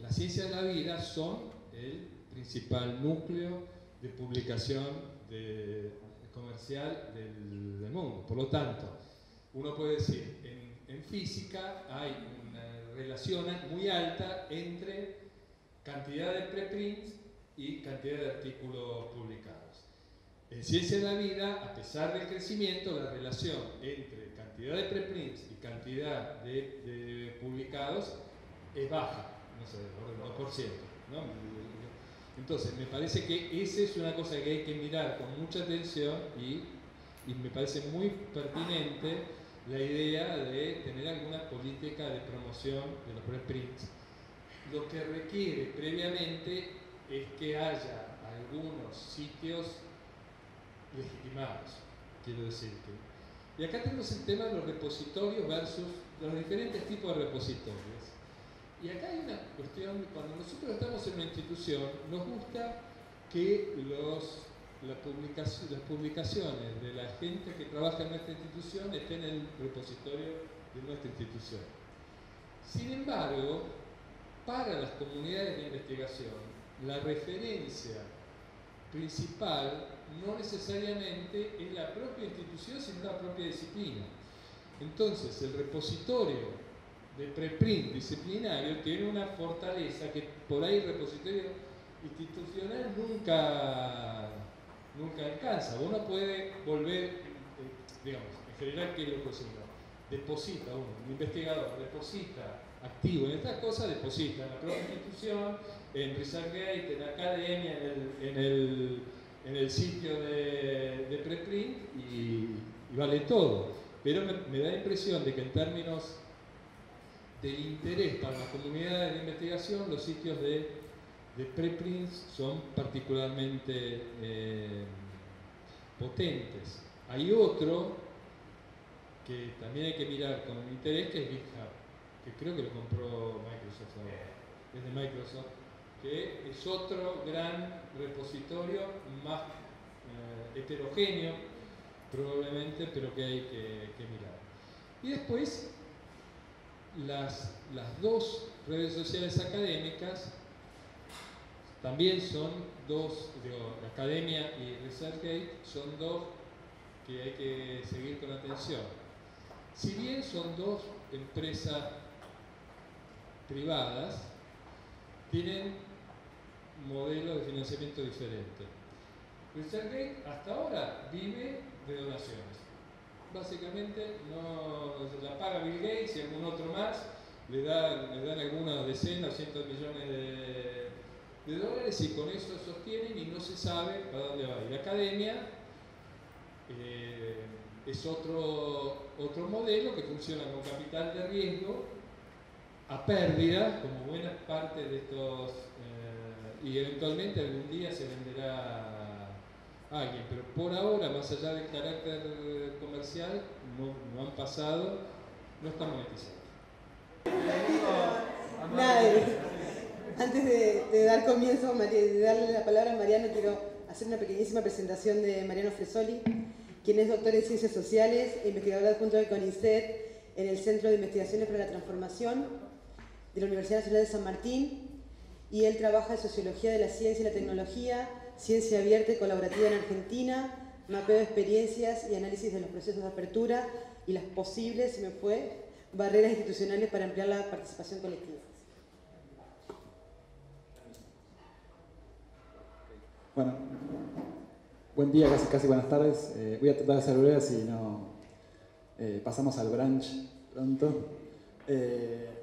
Speaker 5: las ciencias de la vida son el principal núcleo de publicación comercial del mundo. Por lo tanto, uno puede decir, en física hay una relación muy alta entre cantidad de preprints y cantidad de artículos publicados. En ciencia de la vida, a pesar del crecimiento, la relación entre cantidad de preprints y cantidad de publicados es baja, no sé, por el 2%, ¿no? Entonces, me parece que esa es una cosa que hay que mirar con mucha atención y me parece muy pertinente la idea de tener alguna política de promoción de los preprints. Lo que requiere previamente es que haya algunos sitios legitimados, quiero decir que. Y acá tenemos el tema de los repositorios versus los diferentes tipos de repositorios. Y acá hay una cuestión, cuando nosotros estamos en una institución, nos gusta que las publicaciones de la gente que trabaja en nuestra institución estén en el repositorio de nuestra institución. Sin embargo, para las comunidades de investigación, la referencia principal no necesariamente es la propia institución, sino la propia disciplina. Entonces, el repositorio de preprint disciplinario tiene una fortaleza que por ahí el repositorio institucional nunca alcanza. Uno puede volver, digamos, en general, ¿qué es lo que se llama? Deposita un investigador, deposita activo en estas cosas, deposita en la propia institución, en ResearchGate, en la academia, en el sitio de preprint y vale todo. Pero me da la impresión de que en términos del interés para las comunidades de investigación, los sitios de preprints son particularmente potentes. Hay otro que también hay que mirar con interés, que es GitHub, que creo que lo compró Microsoft ahora. Es de Microsoft, que es otro gran repositorio más heterogéneo, probablemente, pero que hay que mirar. Y después, las dos redes sociales académicas también son dos, Academia y ResearchGate, son dos que hay que seguir con atención. Si bien son dos empresas privadas, tienen modelos de financiamiento diferentes. ResearchGate hasta ahora vive de donaciones. Básicamente la paga Bill Gates y algún otro más, le dan algunas decenas o cientos de millones de dólares y con eso sostienen y no se sabe a dónde va. Y la academia es otro modelo que funciona con capital de riesgo a pérdida, como buena parte de estos, y eventualmente algún día se venderá a alguien, pero por ahora, más allá del carácter comercial, no han pasado, no están monetizados.
Speaker 1: Antes de dar comienzo, de darle la palabra a Mariano, quiero hacer una pequeñísima presentación de Mariano Fresoli, quien es doctor en Ciencias Sociales e investigador adjunto del CONICET en el Centro de Investigaciones para la Transformación de la Universidad Nacional de San Martín, y él trabaja en Sociología de la Ciencia y la Tecnología, Ciencia Abierta y Colaborativa en Argentina, mapeo de experiencias y análisis de los procesos de apertura y las posibles, barreras institucionales para ampliar la participación colectiva.
Speaker 6: Bueno, buen día, casi buenas tardes. Voy a tratar de ser breve si no pasamos al brunch pronto.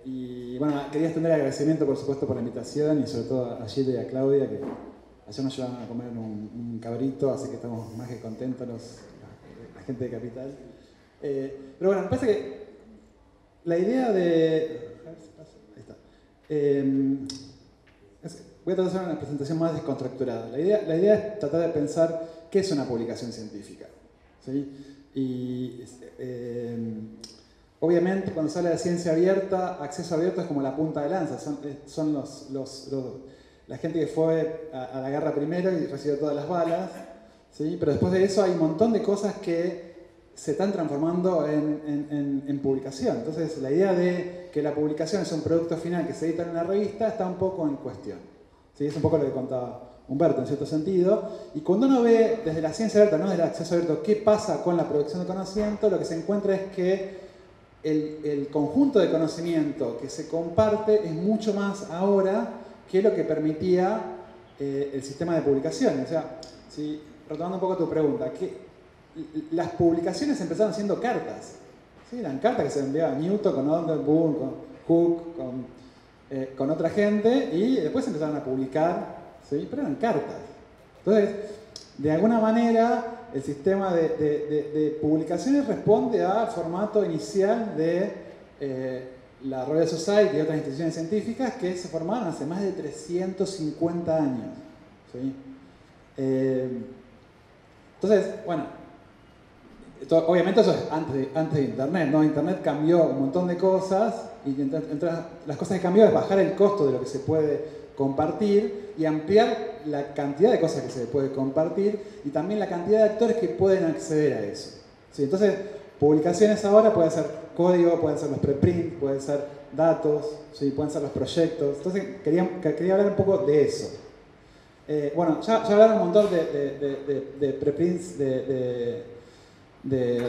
Speaker 6: Y bueno, quería extender agradecimiento, por supuesto, por la invitación y sobre todo a Gilda y a Claudia, que ayer nos llevaron a comer un cabrito, así que estamos más que contentos la gente de Capital. Pero bueno, me parece que la idea de... Ahí está. Voy a tratar de hacer una presentación más descontracturada. La idea es tratar de pensar qué es una publicación científica, ¿sí? Y obviamente, cuando se habla de ciencia abierta, acceso abierto es como la punta de lanza, son la gente que fue a la guerra primero y recibió todas las balas, ¿sí? Pero después de eso hay un montón de cosas que se están transformando en publicación. Entonces, la idea de que la publicación es un producto final que se edita en una revista está un poco en cuestión, ¿sí? Es un poco lo que contaba Humberto, en cierto sentido. Y cuando uno ve desde la ciencia abierta, no desde el acceso abierto, qué pasa con la producción de conocimiento, lo que se encuentra es que el conjunto de conocimiento que se comparte es mucho más ahora que lo que permitía el sistema de publicación. O sea, si, retomando un poco tu pregunta, las publicaciones empezaron siendo cartas. ¿Sí? Eran cartas que se enviaban a Newton, con Odell, Boone, con Hooke, con otra gente, y después empezaron a publicar, ¿sí? Pero eran cartas. Entonces, de alguna manera, el sistema de publicaciones responde al formato inicial de la Royal Society y otras instituciones científicas que se formaron hace más de 350 años. ¿Sí? Entonces, bueno, obviamente eso es antes de Internet, ¿no? Internet cambió un montón de cosas y entre las cosas que cambió es bajar el costo de lo que se puede compartir y ampliar la cantidad de cosas que se puede compartir y también la cantidad de actores que pueden acceder a eso. ¿Sí? Entonces, publicaciones ahora pueden ser código, pueden ser los preprint, pueden ser datos, ¿sí? Pueden ser los proyectos. Entonces, quería hablar un poco de eso. Bueno, ya hablaron un montón de preprints, de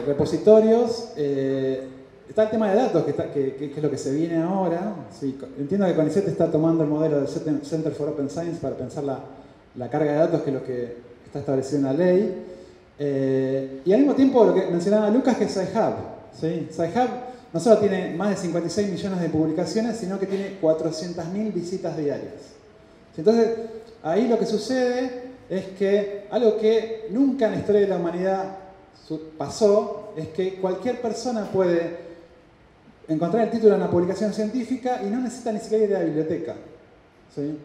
Speaker 6: repositorios. Está el tema de datos, que es lo que se viene ahora. Sí, entiendo que CONICET está tomando el modelo del Center for Open Science para pensar la carga de datos, que es lo que está establecido en la ley. Y al mismo tiempo lo que mencionaba Lucas, que es Sci-Hub. ¿Sí? Sci-Hub no solo tiene más de 56 millones de publicaciones, sino que tiene 400.000 visitas diarias. ¿Sí? Entonces, ahí lo que sucede es que algo que nunca en la historia de la humanidad pasó es que cualquier persona puede encontrar el título de una publicación científica y no necesita ni siquiera ir a la biblioteca. ¿Sí?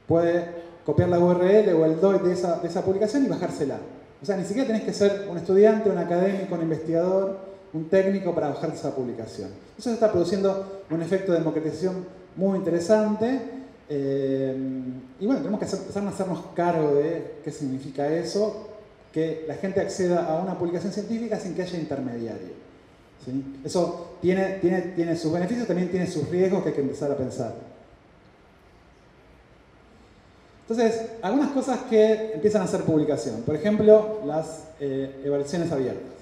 Speaker 6: Puede copiar la URL o el DOI de esa publicación y bajársela. O sea, ni siquiera tenés que ser un estudiante, un académico, un investigador, un técnico para bajarte esa publicación. Eso está produciendo un efecto de democratización muy interesante. Y bueno, tenemos que empezar a hacernos cargo de qué significa eso, que la gente acceda a una publicación científica sin que haya intermediario. ¿Sí? Eso tiene sus beneficios, también tiene sus riesgos que hay que empezar a pensar. Entonces, algunas cosas que empiezan a hacer publicación. Por ejemplo, las evaluaciones abiertas.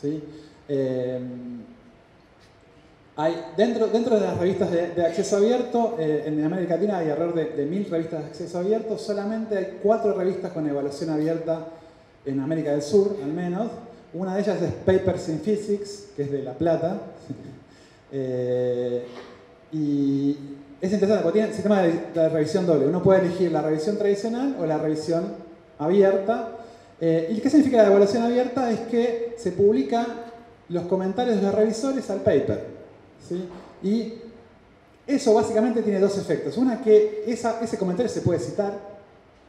Speaker 6: ¿Sí? Hay, dentro de las revistas de acceso abierto, en América Latina hay alrededor de 1000 revistas de acceso abierto. Solamente hay 4 revistas con evaluación abierta en América del Sur, al menos. Una de ellas es Papers in Physics, que es de La Plata. Y es interesante porque tiene el sistema de revisión doble. Uno puede elegir la revisión tradicional o la revisión abierta. ¿Y qué significa la evaluación abierta? Es que se publican los comentarios de los revisores al paper. ¿Sí? Y eso básicamente tiene dos efectos. Una, que ese comentario se puede citar,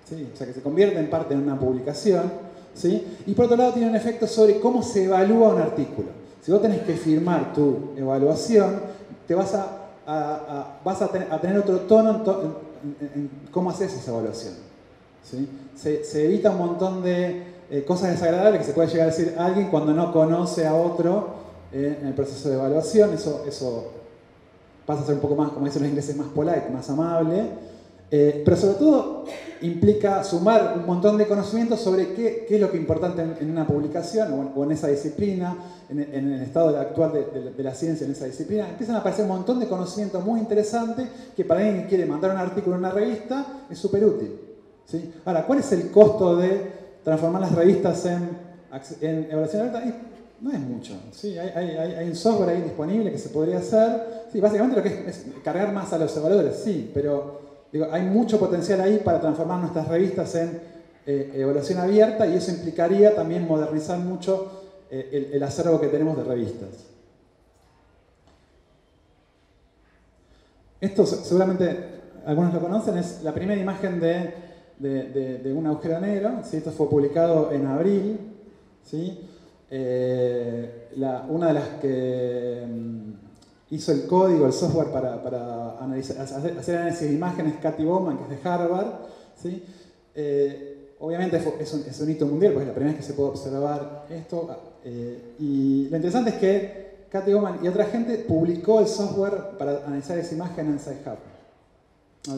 Speaker 6: ¿sí? O sea, que se convierte en parte en una publicación. ¿Sí? Y por otro lado tiene un efecto sobre cómo se evalúa un artículo. Si vos tenés que firmar tu evaluación, te vas a tener otro tono en cómo haces esa evaluación. ¿Sí? Se evita un montón de cosas desagradables que se puede llegar a decir a alguien cuando no conoce a otro en el proceso de evaluación. Eso pasa a ser un poco más, como dicen los ingleses, más polite, más amable. Pero sobre todo implica sumar un montón de conocimientos sobre qué es lo que es importante en una publicación o en esa disciplina, en el estado actual de la ciencia en esa disciplina. Empiezan a aparecer un montón de conocimientos muy interesantes que para alguien que quiere mandar un artículo en una revista es súper útil. ¿Sí? Ahora, ¿cuál es el costo de transformar las revistas en evaluación abierta? No es mucho. ¿Sí? Hay un software ahí disponible que se podría hacer. Sí, básicamente lo que es cargar más a los evaluadores, sí, pero digo, hay mucho potencial ahí para transformar nuestras revistas en evaluación abierta y eso implicaría también modernizar mucho el acervo que tenemos de revistas. Esto seguramente algunos lo conocen, es la primera imagen de un agujero negro. ¿Sí? Esto fue publicado en abril. ¿Sí? Una de las que hizo el código, el software para hacer análisis de imágenes, Kathy Bowman, que es de Harvard, ¿sí? Obviamente es un hito mundial, porque es la primera vez que se puede observar esto. Y lo interesante es que Kathy Bowman y otra gente publicó el software para analizar esa imagen en SciHub.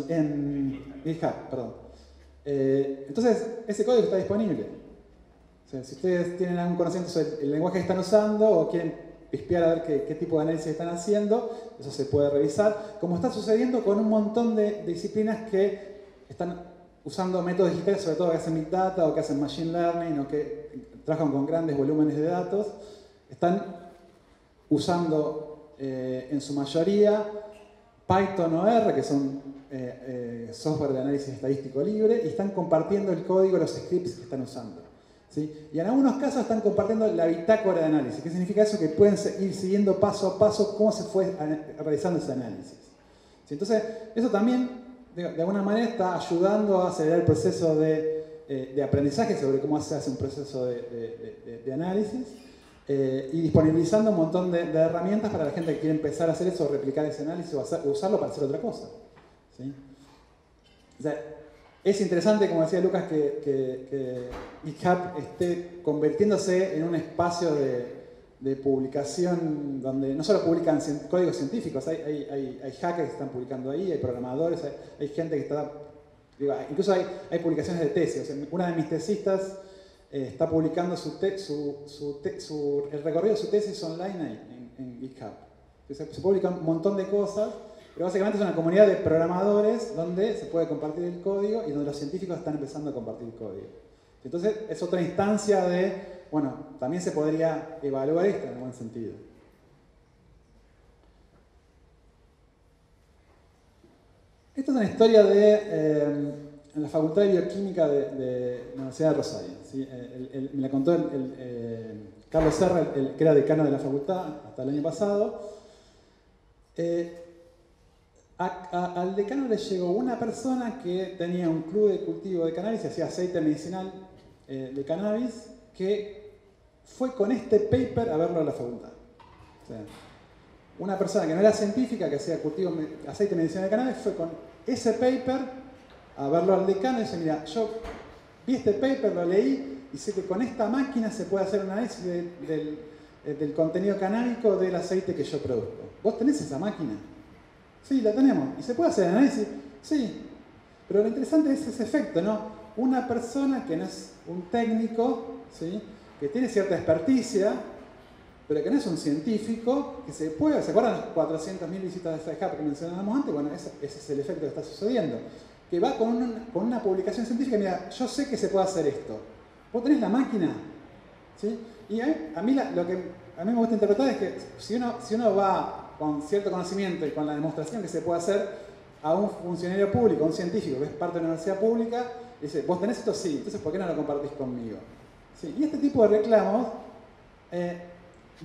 Speaker 6: En GitHub, perdón. Entonces, ese código está disponible. O sea, si ustedes tienen algún conocimiento sobre el lenguaje que están usando o quieren espiar a ver qué tipo de análisis están haciendo, eso se puede revisar. Como está sucediendo con un montón de disciplinas que están usando métodos digitales, sobre todo que hacen Big Data o que hacen Machine Learning o que trabajan con grandes volúmenes de datos, están usando en su mayoría Python o R, que son software de análisis estadístico libre, y están compartiendo el código, los scripts que están usando. ¿Sí? Y en algunos casos están compartiendo la bitácora de análisis. ¿Qué significa eso? Que pueden ir siguiendo paso a paso cómo se fue realizando ese análisis. ¿Sí? Entonces, eso también, de alguna manera, está ayudando a acelerar el proceso de aprendizaje sobre cómo se hace un proceso de análisis y disponibilizando un montón de herramientas para la gente que quiere empezar a hacer eso, replicar ese análisis o usarlo para hacer otra cosa. ¿Sí? O sea, es interesante, como decía Lucas, que GitHub esté convirtiéndose en un espacio de publicación donde no solo publican códigos científicos, hay hackers que están publicando ahí, hay programadores, hay gente que está... Incluso hay publicaciones de tesis. O sea, una de mis tesistas está publicando el recorrido de su tesis online ahí, en GitHub. Se publican un montón de cosas. Pero básicamente es una comunidad de programadores donde se puede compartir el código y donde los científicos están empezando a compartir el código. Entonces es otra instancia de, bueno, también se podría evaluar esto en algún sentido. Esta es una historia en la Facultad de Bioquímica de la Universidad de Rosario. ¿Sí? Me la contó Carlos Serra, que era decano de la facultad hasta el año pasado. Al decano le llegó una persona que tenía un club de cultivo de cannabis y hacía aceite medicinal de cannabis, que fue con este paper a verlo a la facultad. O sea, una persona que no era científica, que hacía aceite medicinal de cannabis, fue con ese paper a verlo al decano y dice: mira, yo vi este paper, lo leí y sé que con esta máquina se puede hacer un análisis del contenido canábico del aceite que yo produzco. ¿Vos tenés esa máquina? Sí, la tenemos. ¿Y se puede hacer análisis? Sí. Pero lo interesante es ese efecto, ¿no? Una persona que no es un técnico, ¿sí? Que tiene cierta experticia, pero que no es un científico, que se puede... ¿Se acuerdan las 400.000 visitas de SciHub que mencionábamos antes? Bueno, ese es el efecto que está sucediendo. Que va con una publicación científica, mira, yo sé que se puede hacer esto. ¿Vos tenés la máquina? ¿Sí? Y a mí lo que a mí me gusta interpretar es que si uno va con cierto conocimiento y con la demostración que se puede hacer a un funcionario público, a un científico que es parte de una universidad pública, dice: ¿vos tenés esto? Sí, entonces ¿por qué no lo compartís conmigo? ¿Sí? Y este tipo de reclamos, de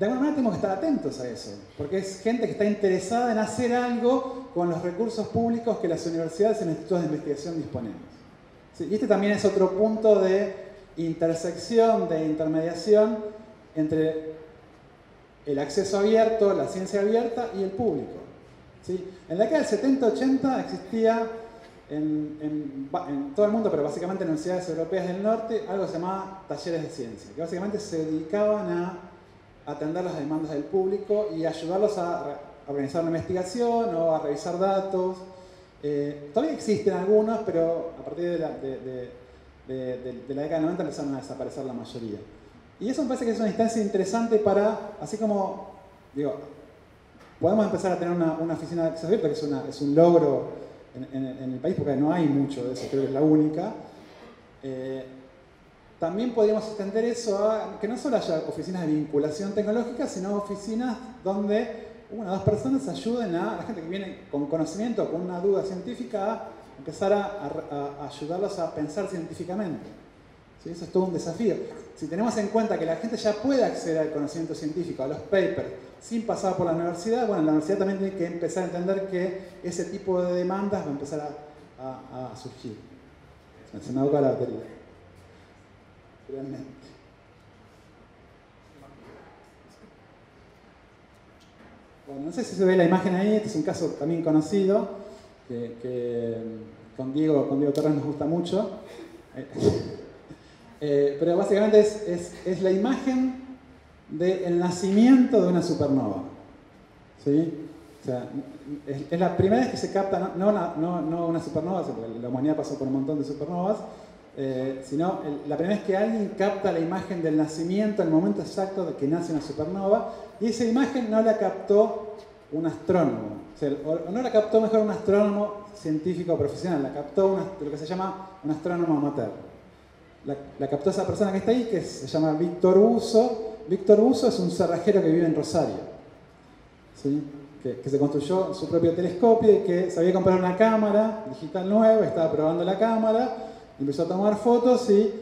Speaker 6: alguna manera tenemos que estar atentos a eso, porque es gente que está interesada en hacer algo con los recursos públicos que las universidades y los institutos de investigación disponemos. ¿Sí? Y este también es otro punto de intersección, de intermediación entre el acceso abierto, la ciencia abierta y el público. ¿Sí? En la década del 70-80 existía en todo el mundo, pero básicamente en universidades europeas del norte, algo que se llamaba talleres de ciencia, que básicamente se dedicaban a atender las demandas del público y ayudarlos a organizar una investigación o a revisar datos. Todavía existen algunos, pero a partir de la década del 90 empezaron a desaparecer la mayoría. Y eso me parece que es una instancia interesante para, así como, digo, podemos empezar a tener una oficina de acceso abierto, que es un logro en el país, porque no hay mucho de eso, creo que es la única. También podríamos extender eso a que no solo haya oficinas de vinculación tecnológica, sino oficinas donde una o dos personas ayuden a la gente que viene con conocimiento, con una duda científica, a empezar a ayudarlos a pensar científicamente. ¿Sí? Eso es todo un desafío. Si tenemos en cuenta que la gente ya puede acceder al conocimiento científico, a los papers, sin pasar por la universidad, bueno, la universidad también tiene que empezar a entender que ese tipo de demandas va a empezar a surgir. Se me agotó la batería. Realmente. Bueno, no sé si se ve la imagen ahí, este es un caso también conocido, que con Diego Torres nos gusta mucho. Pero básicamente es la imagen del nacimiento de una supernova. ¿Sí? O sea, es la primera vez que se capta, no una supernova, porque la humanidad pasó por un montón de supernovas, sino la primera vez que alguien capta la imagen del nacimiento, el momento exacto de que nace una supernova, y esa imagen no la captó un astrónomo, o no la captó mejor un astrónomo científico profesional, la captó lo que se llama un astrónomo amateur. La captó esa persona que está ahí, que se llama Víctor Busso. Víctor Busso es un cerrajero que vive en Rosario, ¿sí? Que se construyó su propio telescopio y que sabía comprar una cámara digital nueva, estaba probando la cámara, empezó a tomar fotos y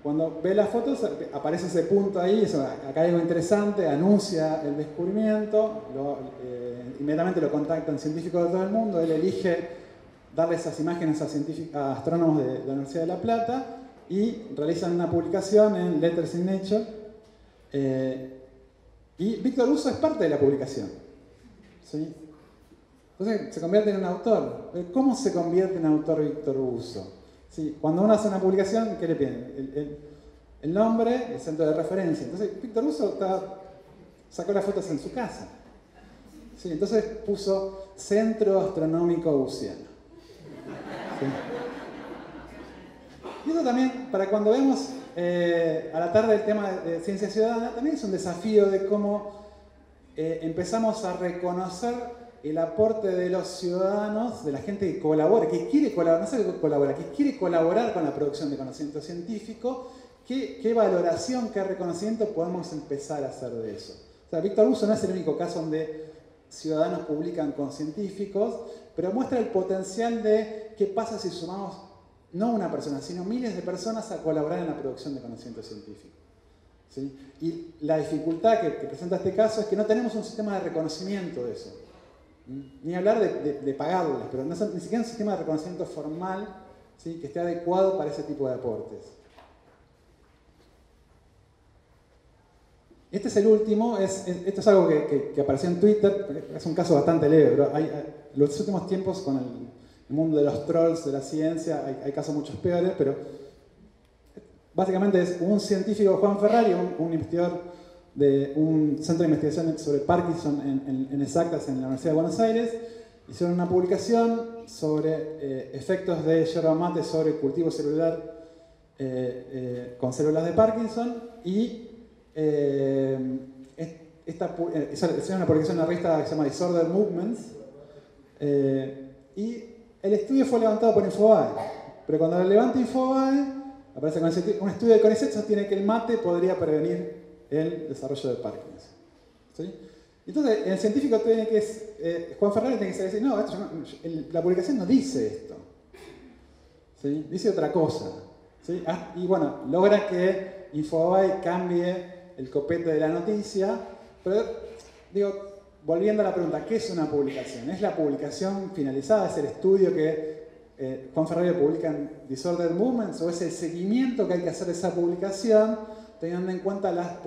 Speaker 6: cuando ve las fotos aparece ese punto ahí, acá hay algo interesante, anuncia el descubrimiento, inmediatamente lo contactan científicos de todo el mundo, él elige darle esas imágenes a astrónomos de la Universidad de La Plata y realizan una publicación en Letters in Nature, y Víctor Busso es parte de la publicación. ¿Sí? Entonces se convierte en un autor. ¿Cómo se convierte en autor Víctor Busso? ¿Sí? Cuando uno hace una publicación, ¿qué le piden? El nombre, el centro de referencia. Entonces Víctor Busso sacó las fotos en su casa. ¿Sí? Entonces puso Centro Astronómico Bussiano. ¿Sí? Y esto también, para cuando vemos a la tarde el tema de ciencia ciudadana, también es un desafío de cómo empezamos a reconocer el aporte de los ciudadanos, de la gente que colabora, que quiere colaborar, no solo que colabora, que quiere colaborar con la producción de conocimiento científico, qué valoración, qué reconocimiento podemos empezar a hacer de eso. O sea, Víctor Busso no es el único caso donde ciudadanos publican con científicos, pero muestra el potencial de qué pasa si sumamos no una persona, sino miles de personas a colaborar en la producción de conocimiento científico. ¿Sí? Y la dificultad que presenta este caso es que no tenemos un sistema de reconocimiento de eso. Ni hablar de pagarles, pero ni siquiera un sistema de reconocimiento formal, ¿sí? Que esté adecuado para ese tipo de aportes. Este es el último, esto es algo que apareció en Twitter, es un caso bastante leve, pero los últimos tiempos con el mundo de los trolls de la ciencia hay casos muchos peores, pero básicamente es un científico, Juan Ferrari, un investigador de un centro de investigación sobre Parkinson en Exactas en la Universidad de Buenos Aires, hicieron una publicación sobre efectos de yerba mate sobre el cultivo celular con células de Parkinson y hicieron una publicación en una revista que se llama Disorder Movements y el estudio fue levantado por Infobae, pero cuando lo levanta Infobae aparece un estudio de CONICET sostiene que el mate podría prevenir el desarrollo de Parkinson. ¿Sí? Entonces, el científico tiene que, Juan Ferrari tiene que decir, no, la publicación no dice esto. ¿Sí? Dice otra cosa. ¿Sí? Y bueno, logra que Infobae cambie el copete de la noticia, pero digo, volviendo a la pregunta, ¿qué es una publicación? ¿Es la publicación finalizada? ¿Es el estudio que Juan Ferrari publica en Disorder Movements? ¿O es el seguimiento que hay que hacer de esa publicación, teniendo en cuenta las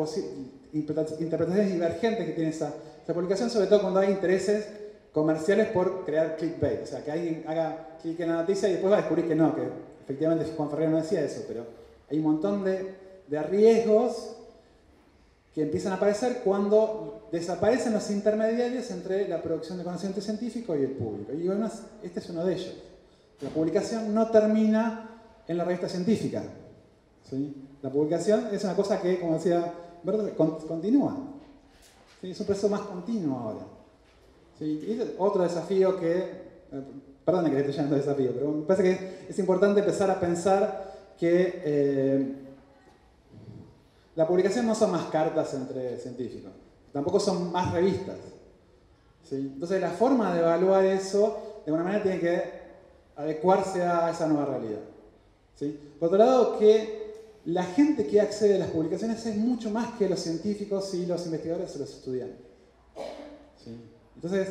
Speaker 6: interpretaciones divergentes que tiene esa publicación, sobre todo cuando hay intereses comerciales por crear clickbait? O sea, que alguien haga clic en la noticia y después va a descubrir que no, que efectivamente Juan Ferrari no decía eso, pero hay un montón de riesgos que empiezan a aparecer cuando desaparecen los intermediarios entre la producción de conocimiento científico y el público. Y bueno, este es uno de ellos. La publicación no termina en la revista científica. ¿Sí? La publicación es una cosa que, como decía Berto, continúa. ¿Sí? Es un proceso más continuo ahora. ¿Sí? Y otro desafío perdón que le estoy llamando desafío, pero me parece que es importante empezar a pensar que la publicación no son más cartas entre científicos, tampoco son más revistas. ¿Sí? Entonces la forma de evaluar eso, de alguna manera, tiene que adecuarse a esa nueva realidad. ¿Sí? Por otro lado, que la gente que accede a las publicaciones es mucho más que los científicos y los investigadores o los estudiantes. ¿Sí? Entonces,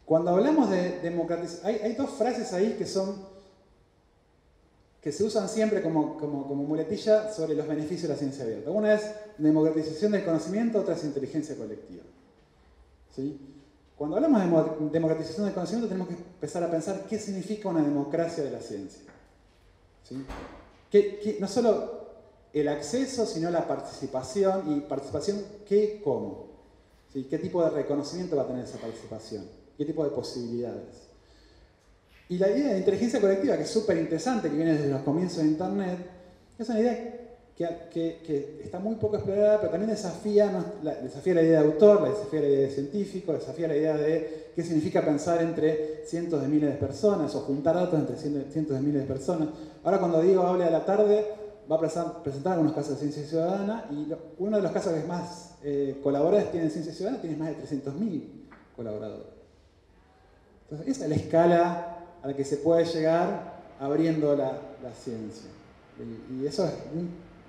Speaker 6: cuando hablamos de democratización, hay dos frases ahí que se usan siempre como muletilla sobre los beneficios de la ciencia abierta. Una es democratización del conocimiento, otra es inteligencia colectiva. ¿Sí? cuando hablamos de democratización del conocimiento tenemos que empezar a pensar qué significa una democracia de la ciencia. ¿Sí? No solo el acceso, sino la participación, y participación qué, cómo. ¿Sí? ¿Qué tipo de reconocimiento va a tener esa participación? ¿Qué tipo de posibilidades? Y la idea de inteligencia colectiva, que es súper interesante, que viene desde los comienzos de Internet, es una idea que está muy poco explorada, pero también desafía la idea de autor, la desafía la idea de científico, desafía la idea de qué significa pensar entre cientos de miles de personas o juntar datos entre cientos de miles de personas. Ahora cuando Diego hable a la tarde va a presentar algunos casos de ciencia ciudadana y uno de los casos que más colaboradores tiene en ciencia ciudadana tiene más de 300.000 colaboradores. Entonces esa es la escala a la que se puede llegar abriendo la ciencia. Y eso es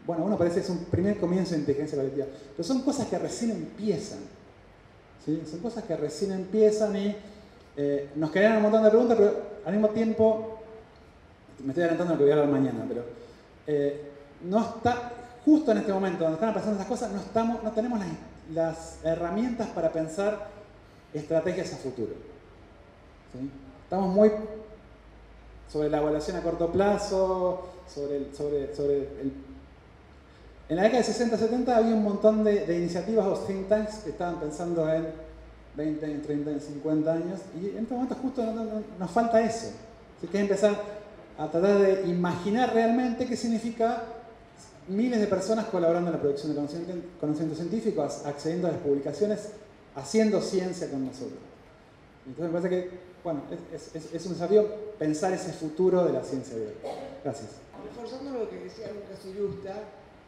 Speaker 6: uno parece que es un primer comienzo de inteligencia colectiva, pero son cosas que recién empiezan. ¿Sí? Son cosas que recién empiezan y nos crean un montón de preguntas, pero al mismo tiempo, me estoy adelantando a lo que voy a hablar mañana, pero no está, justo en este momento donde están pasando esas cosas, no tenemos las herramientas para pensar estrategias a futuro. ¿Sí? Estamos muy sobre la evaluación a corto plazo, en la década de 60-70 había un montón de iniciativas o think tanks que estaban pensando en 20, 30, 50 años, y en este momento justo nos falta eso. Así que hay que empezar a tratar de imaginar realmente qué significa miles de personas colaborando en la producción de conocimiento científico, accediendo a las publicaciones, haciendo ciencia con nosotros. Entonces me parece que es un desafío pensar ese futuro de la ciencia abierta. Gracias.
Speaker 4: Reforzando lo que decía Lucas Irusta,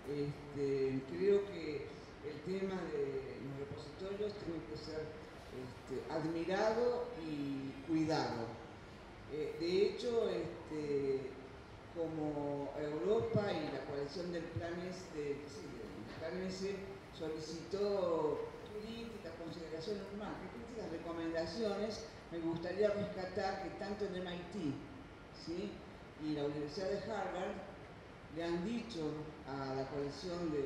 Speaker 4: creo que el tema de los repositorios tiene que ser admirado y cuidado. De hecho, como Europa y la coalición del Plan S solicitó críticas, consideraciones más que críticas, recomendaciones, me gustaría rescatar que tanto en MIT, ¿sí?, y la Universidad de Harvard le han dicho a la coalición de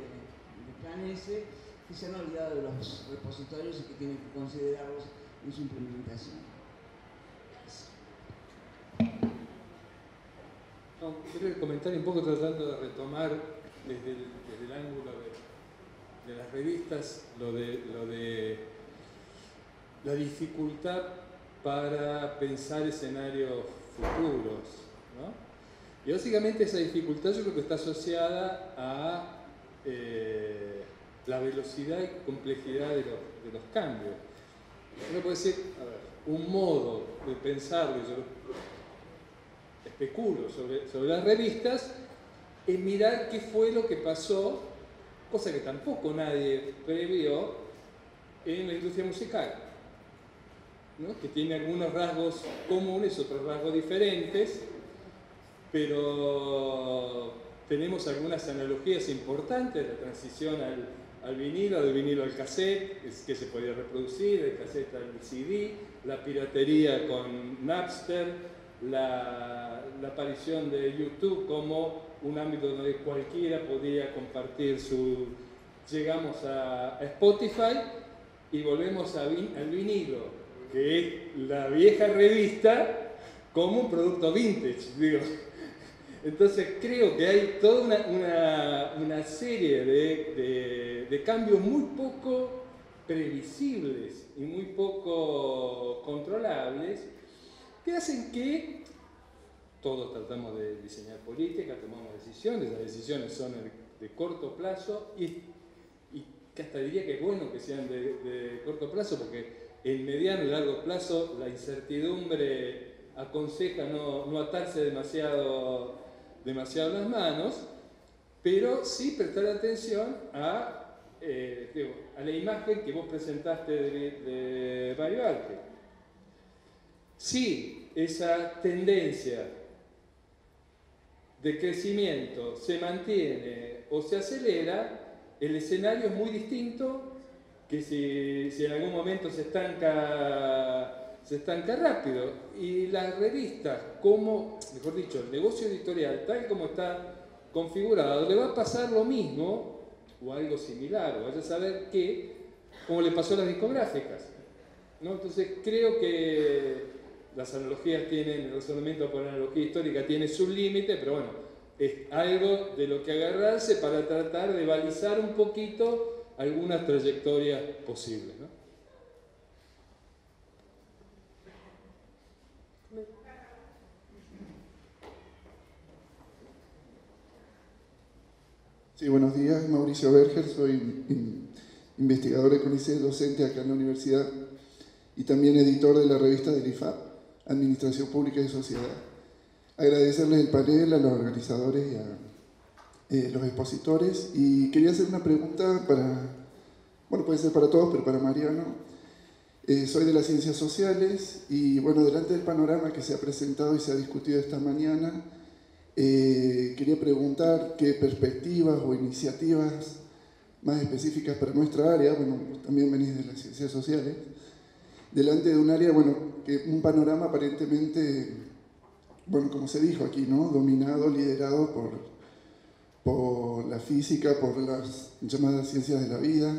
Speaker 4: Plan S que se han olvidado de los repositorios y que tienen que considerarlos en su implementación.
Speaker 5: Quiero comentar un poco tratando de retomar desde el ángulo de las revistas lo de la dificultad para pensar escenarios futuros, ¿no? Y básicamente esa dificultad yo creo que está asociada a la velocidad y complejidad de los cambios. Uno puede decir, un modo de pensar, yo especulo sobre las revistas, es mirar qué fue lo que pasó, cosa que tampoco nadie previó, en la industria musical, ¿no?, que tiene algunos rasgos comunes, otros rasgos diferentes, pero tenemos algunas analogías importantes, la transición al vinilo, del vinilo al cassette, que se podía reproducir, del cassette al CD, la piratería con Napster, la aparición de YouTube como un ámbito donde cualquiera podía compartir llegamos a Spotify y volvemos al vinilo, que es la vieja revista como un producto vintage, digo. Entonces creo que hay toda una serie de cambios muy poco previsibles y muy poco controlables que hacen que todos tratamos de diseñar política, tomamos decisiones, las decisiones son de corto plazo y que hasta diría que es bueno que sean de corto plazo porque en mediano y largo plazo la incertidumbre aconseja no atarse demasiado las manos, pero sí prestar atención a la imagen que vos presentaste de Mario Arte. Si esa tendencia de crecimiento se mantiene o se acelera, el escenario es muy distinto que si en algún momento se estanca rápido. Y las revistas, mejor dicho, el negocio editorial, tal como está configurado, le va a pasar lo mismo, o algo similar, o vaya a saber qué, como le pasó a las discográficas. ¿no? Entonces creo que las analogías tienen, el razonamiento por analogía histórica tiene su límite, pero bueno, es algo de lo que agarrarse para tratar de balizar un poquito algunas trayectorias posibles, ¿no?
Speaker 7: Sí, buenos días, Mauricio Berger, soy investigador de CONICET, docente acá en la universidad y también editor de la revista del IFAP, Administración Pública y Sociedad. Agradecerles el panel, a los organizadores y a los expositores, y quería hacer una pregunta para, bueno, puede ser para todos, pero para Mariano. Soy de las ciencias sociales y, bueno, delante del panorama que se ha presentado y se ha discutido esta mañana, quería preguntar qué perspectivas o iniciativas más específicas para nuestra área, bueno, también venís de las ciencias sociales, delante de un área, bueno, que un panorama aparentemente, bueno, como se dijo aquí, ¿no? Dominado, liderado por la física, por las llamadas ciencias de la vida.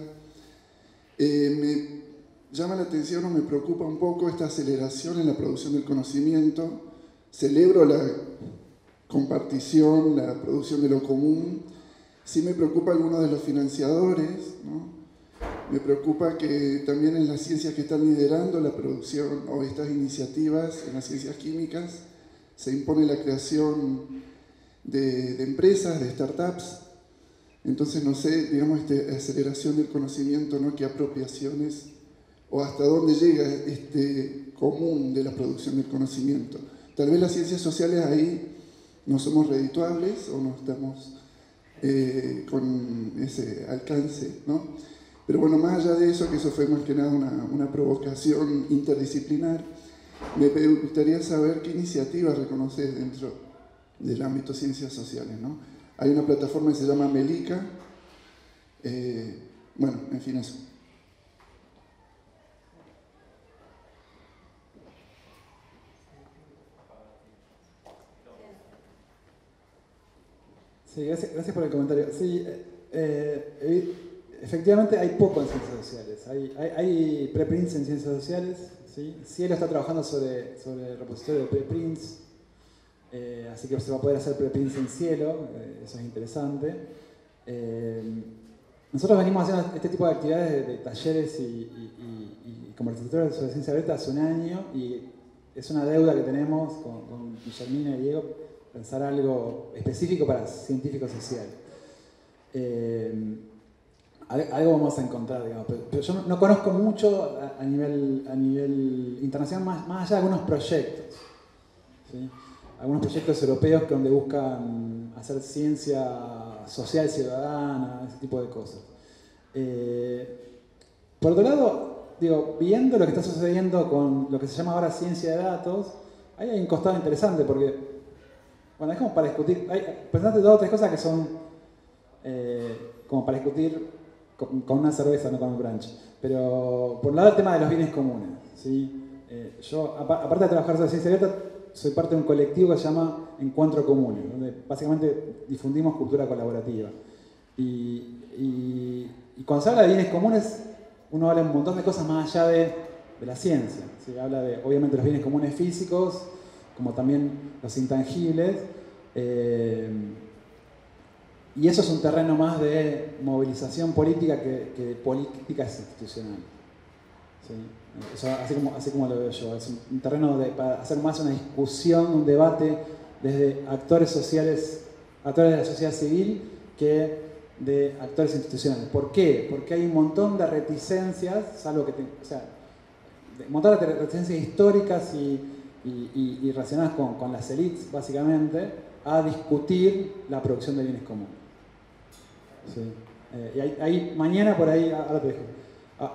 Speaker 7: Me llama la atención o me preocupa un poco esta aceleración en la producción del conocimiento. Celebro la compartición, la producción de lo común. Sí me preocupa algunos de los financiadores, ¿no? Me preocupa que también en las ciencias que están liderando la producción o estas iniciativas en las ciencias químicas se impone la creación de empresas, de startups. Entonces no sé, digamos, esta aceleración del conocimiento, ¿no? Qué apropiaciones o hasta dónde llega este común de la producción del conocimiento. Tal vez las ciencias sociales ahí no somos redituables o no estamos con ese alcance, ¿no? Pero bueno, más allá de eso, que eso fue más que nada una provocación interdisciplinar, me gustaría saber qué iniciativas reconoces dentro del ámbito ciencias sociales, ¿no? Hay una plataforma que se llama Melica, bueno, en fin, eso.
Speaker 6: Sí, gracias por el comentario. Sí, efectivamente hay poco en ciencias sociales. Hay preprints en ciencias sociales. ¿Sí? Cielo está trabajando sobre el repositorio de preprints, así que se va a poder hacer preprints en Cielo, eso es interesante. Nosotros venimos haciendo este tipo de actividades de talleres y conversatorios sobre ciencia abierta hace un año, y es una deuda que tenemos con Guillermina y Diego, pensar algo específico para científicos sociales. Algo vamos a encontrar, digamos, pero yo no conozco mucho a nivel internacional, más allá de algunos proyectos, ¿sí? Algunos proyectos europeos donde buscan hacer ciencia social ciudadana, ese tipo de cosas. Por otro lado, digo, viendo lo que está sucediendo con lo que se llama ahora ciencia de datos, ahí hay un costado interesante porque, bueno, es como para discutir, presentaste 2 o 3 cosas que son como para discutir con una cerveza, no con un brunch. Pero por un lado el tema de los bienes comunes, ¿sí? Yo, aparte de trabajar sobre ciencia abierta, soy parte de un colectivo que se llama Encuentro Comunes, donde básicamente difundimos cultura colaborativa. Y cuando se habla de bienes comunes, uno habla un montón de cosas más allá de la ciencia, ¿sí? Habla de, obviamente, los bienes comunes físicos, como también los intangibles. Y eso es un terreno más de movilización política que de políticas institucionales. ¿Sí? Eso, así como lo veo yo. Es un terreno para hacer más una discusión, un debate desde actores sociales, actores de la sociedad civil, que de actores institucionales. ¿Por qué? Porque hay un montón de reticencias, salvo que un montón de reticencias históricas y relacionadas con las élites, básicamente, a discutir la producción de bienes comunes. Sí. Y ahí, mañana por ahí, ahora te dejo.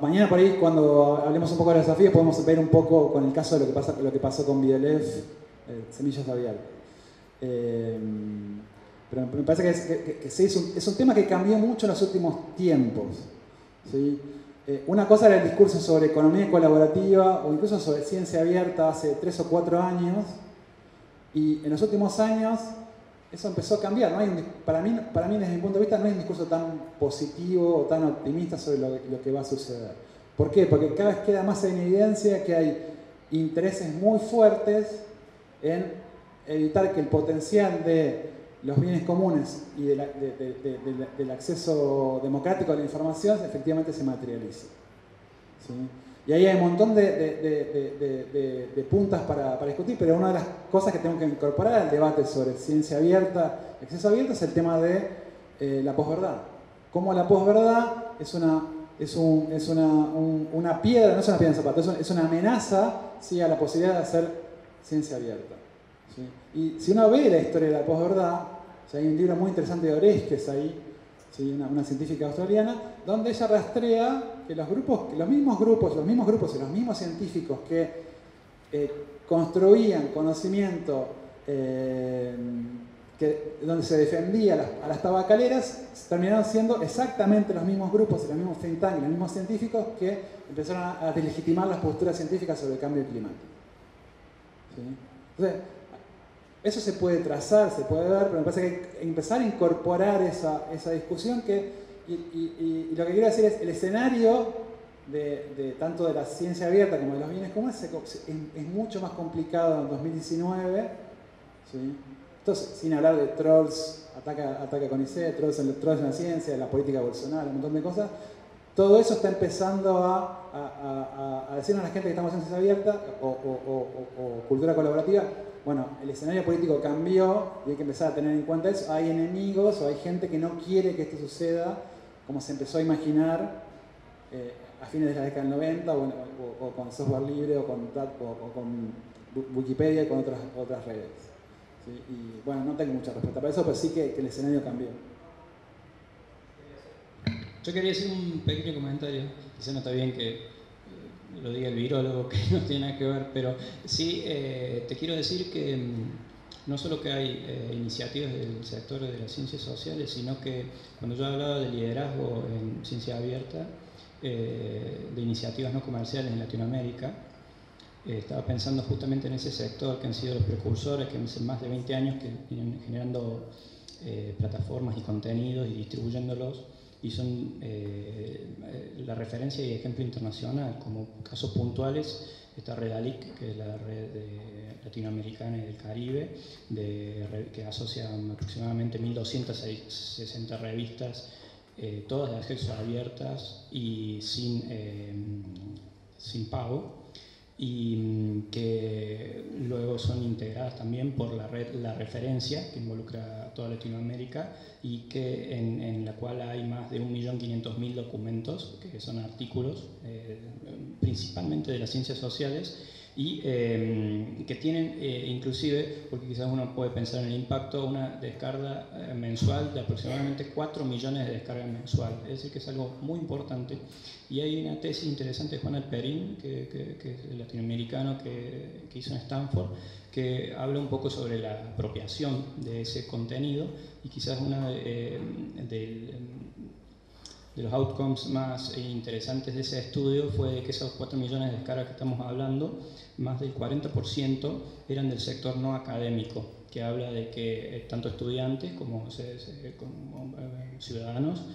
Speaker 6: Mañana por ahí, cuando hablemos un poco de los desafíos, podemos ver un poco con el caso de lo que pasó con Bielef, semillas abiertas. Pero me parece que es un tema que cambió mucho en los últimos tiempos. ¿Sí? Una cosa era el discurso sobre economía colaborativa o incluso sobre ciencia abierta hace 3 o 4 años, y en los últimos años eso empezó a cambiar. No hay para mí, desde mi punto de vista, no hay un discurso tan positivo o tan optimista sobre lo que va a suceder. ¿Por qué? Porque cada vez queda más en evidencia que hay intereses muy fuertes en evitar que el potencial de los bienes comunes y del acceso democrático a la información efectivamente se materialice. ¿Sí? Y ahí hay un montón de puntas para discutir, pero una de las cosas que tenemos que incorporar al debate sobre ciencia abierta, acceso abierto, es el tema de la posverdad. Cómo la posverdad es una piedra, no es una piedra en zapato, es una amenaza, ¿sí?, a la posibilidad de hacer ciencia abierta. ¿Sí? Y si uno ve la historia de la posverdad, ¿sí?, hay un libro muy interesante de Oreskes ahí, ¿sí?, una científica australiana, donde ella rastrea que los mismos grupos y los mismos científicos que construían conocimiento donde se defendía a las tabacaleras, terminaron siendo exactamente los mismos grupos y los mismos think tanks y los mismos científicos que empezaron a deslegitimar las posturas científicas sobre el cambio climático. ¿Sí? Entonces, eso se puede trazar, se puede ver, pero me parece que hay que empezar a incorporar esa discusión y lo que quiero decir es el escenario tanto de la ciencia abierta como de los bienes comunes es mucho más complicado en 2019. ¿Sí? Entonces, sin hablar de trolls, ataca con CONICET, trolls en la ciencia, la política Bolsonaro, un montón de cosas. Todo eso está empezando a decirnos a la gente que estamos en ciencia abierta o cultura colaborativa. Bueno, el escenario político cambió y hay que empezar a tener en cuenta eso. Hay enemigos o hay gente que no quiere que esto suceda como se empezó a imaginar a fines de la década del 90 o con software libre o con Wikipedia y con otras redes. ¿Sí? Y bueno, no tengo mucha respuesta para eso, pero sí que el escenario cambió.
Speaker 2: Yo quería hacer un pequeño comentario, quizá no está bien que lo diga el virólogo, que no tiene nada que ver, pero sí te quiero decir que no solo que hay iniciativas del sector de las ciencias sociales, sino que cuando yo hablaba de liderazgo en ciencia abierta, de iniciativas no comerciales en Latinoamérica, estaba pensando justamente en ese sector que han sido los precursores, que hace más de 20 años que vienen generando plataformas y contenidos y distribuyéndolos, y son la referencia y ejemplo internacional. Como casos puntuales está Redalic, que es la red latinoamericana y del Caribe, que asocia aproximadamente 1.260 revistas, todas de acceso abiertas y sin pago, y que luego son integradas también por la red La Referencia, que involucra a toda Latinoamérica y que en la cual hay más de 1.500.000 documentos, que son artículos principalmente de las ciencias sociales, y que tienen inclusive, porque quizás uno puede pensar en el impacto, una descarga mensual de aproximadamente 4 millones de descargas mensual, es decir que es algo muy importante. Y hay una tesis interesante de Juan Alperín, que es el latinoamericano que hizo en Stanford, que habla un poco sobre la apropiación de ese contenido, y quizás una de los outcomes más interesantes de ese estudio fue que esos 4 millones de descargas que estamos hablando, más del 40% eran del sector no académico, que habla de que tanto estudiantes como ciudadanos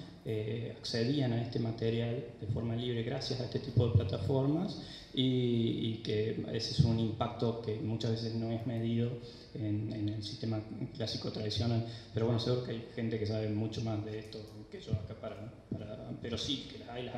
Speaker 2: accedían a este material de forma libre gracias a este tipo de plataformas, y que ese es un impacto que muchas veces no es medido en el sistema clásico tradicional. Pero bueno, seguro que hay gente que sabe mucho más de esto que yo acá pero sí, que las hay.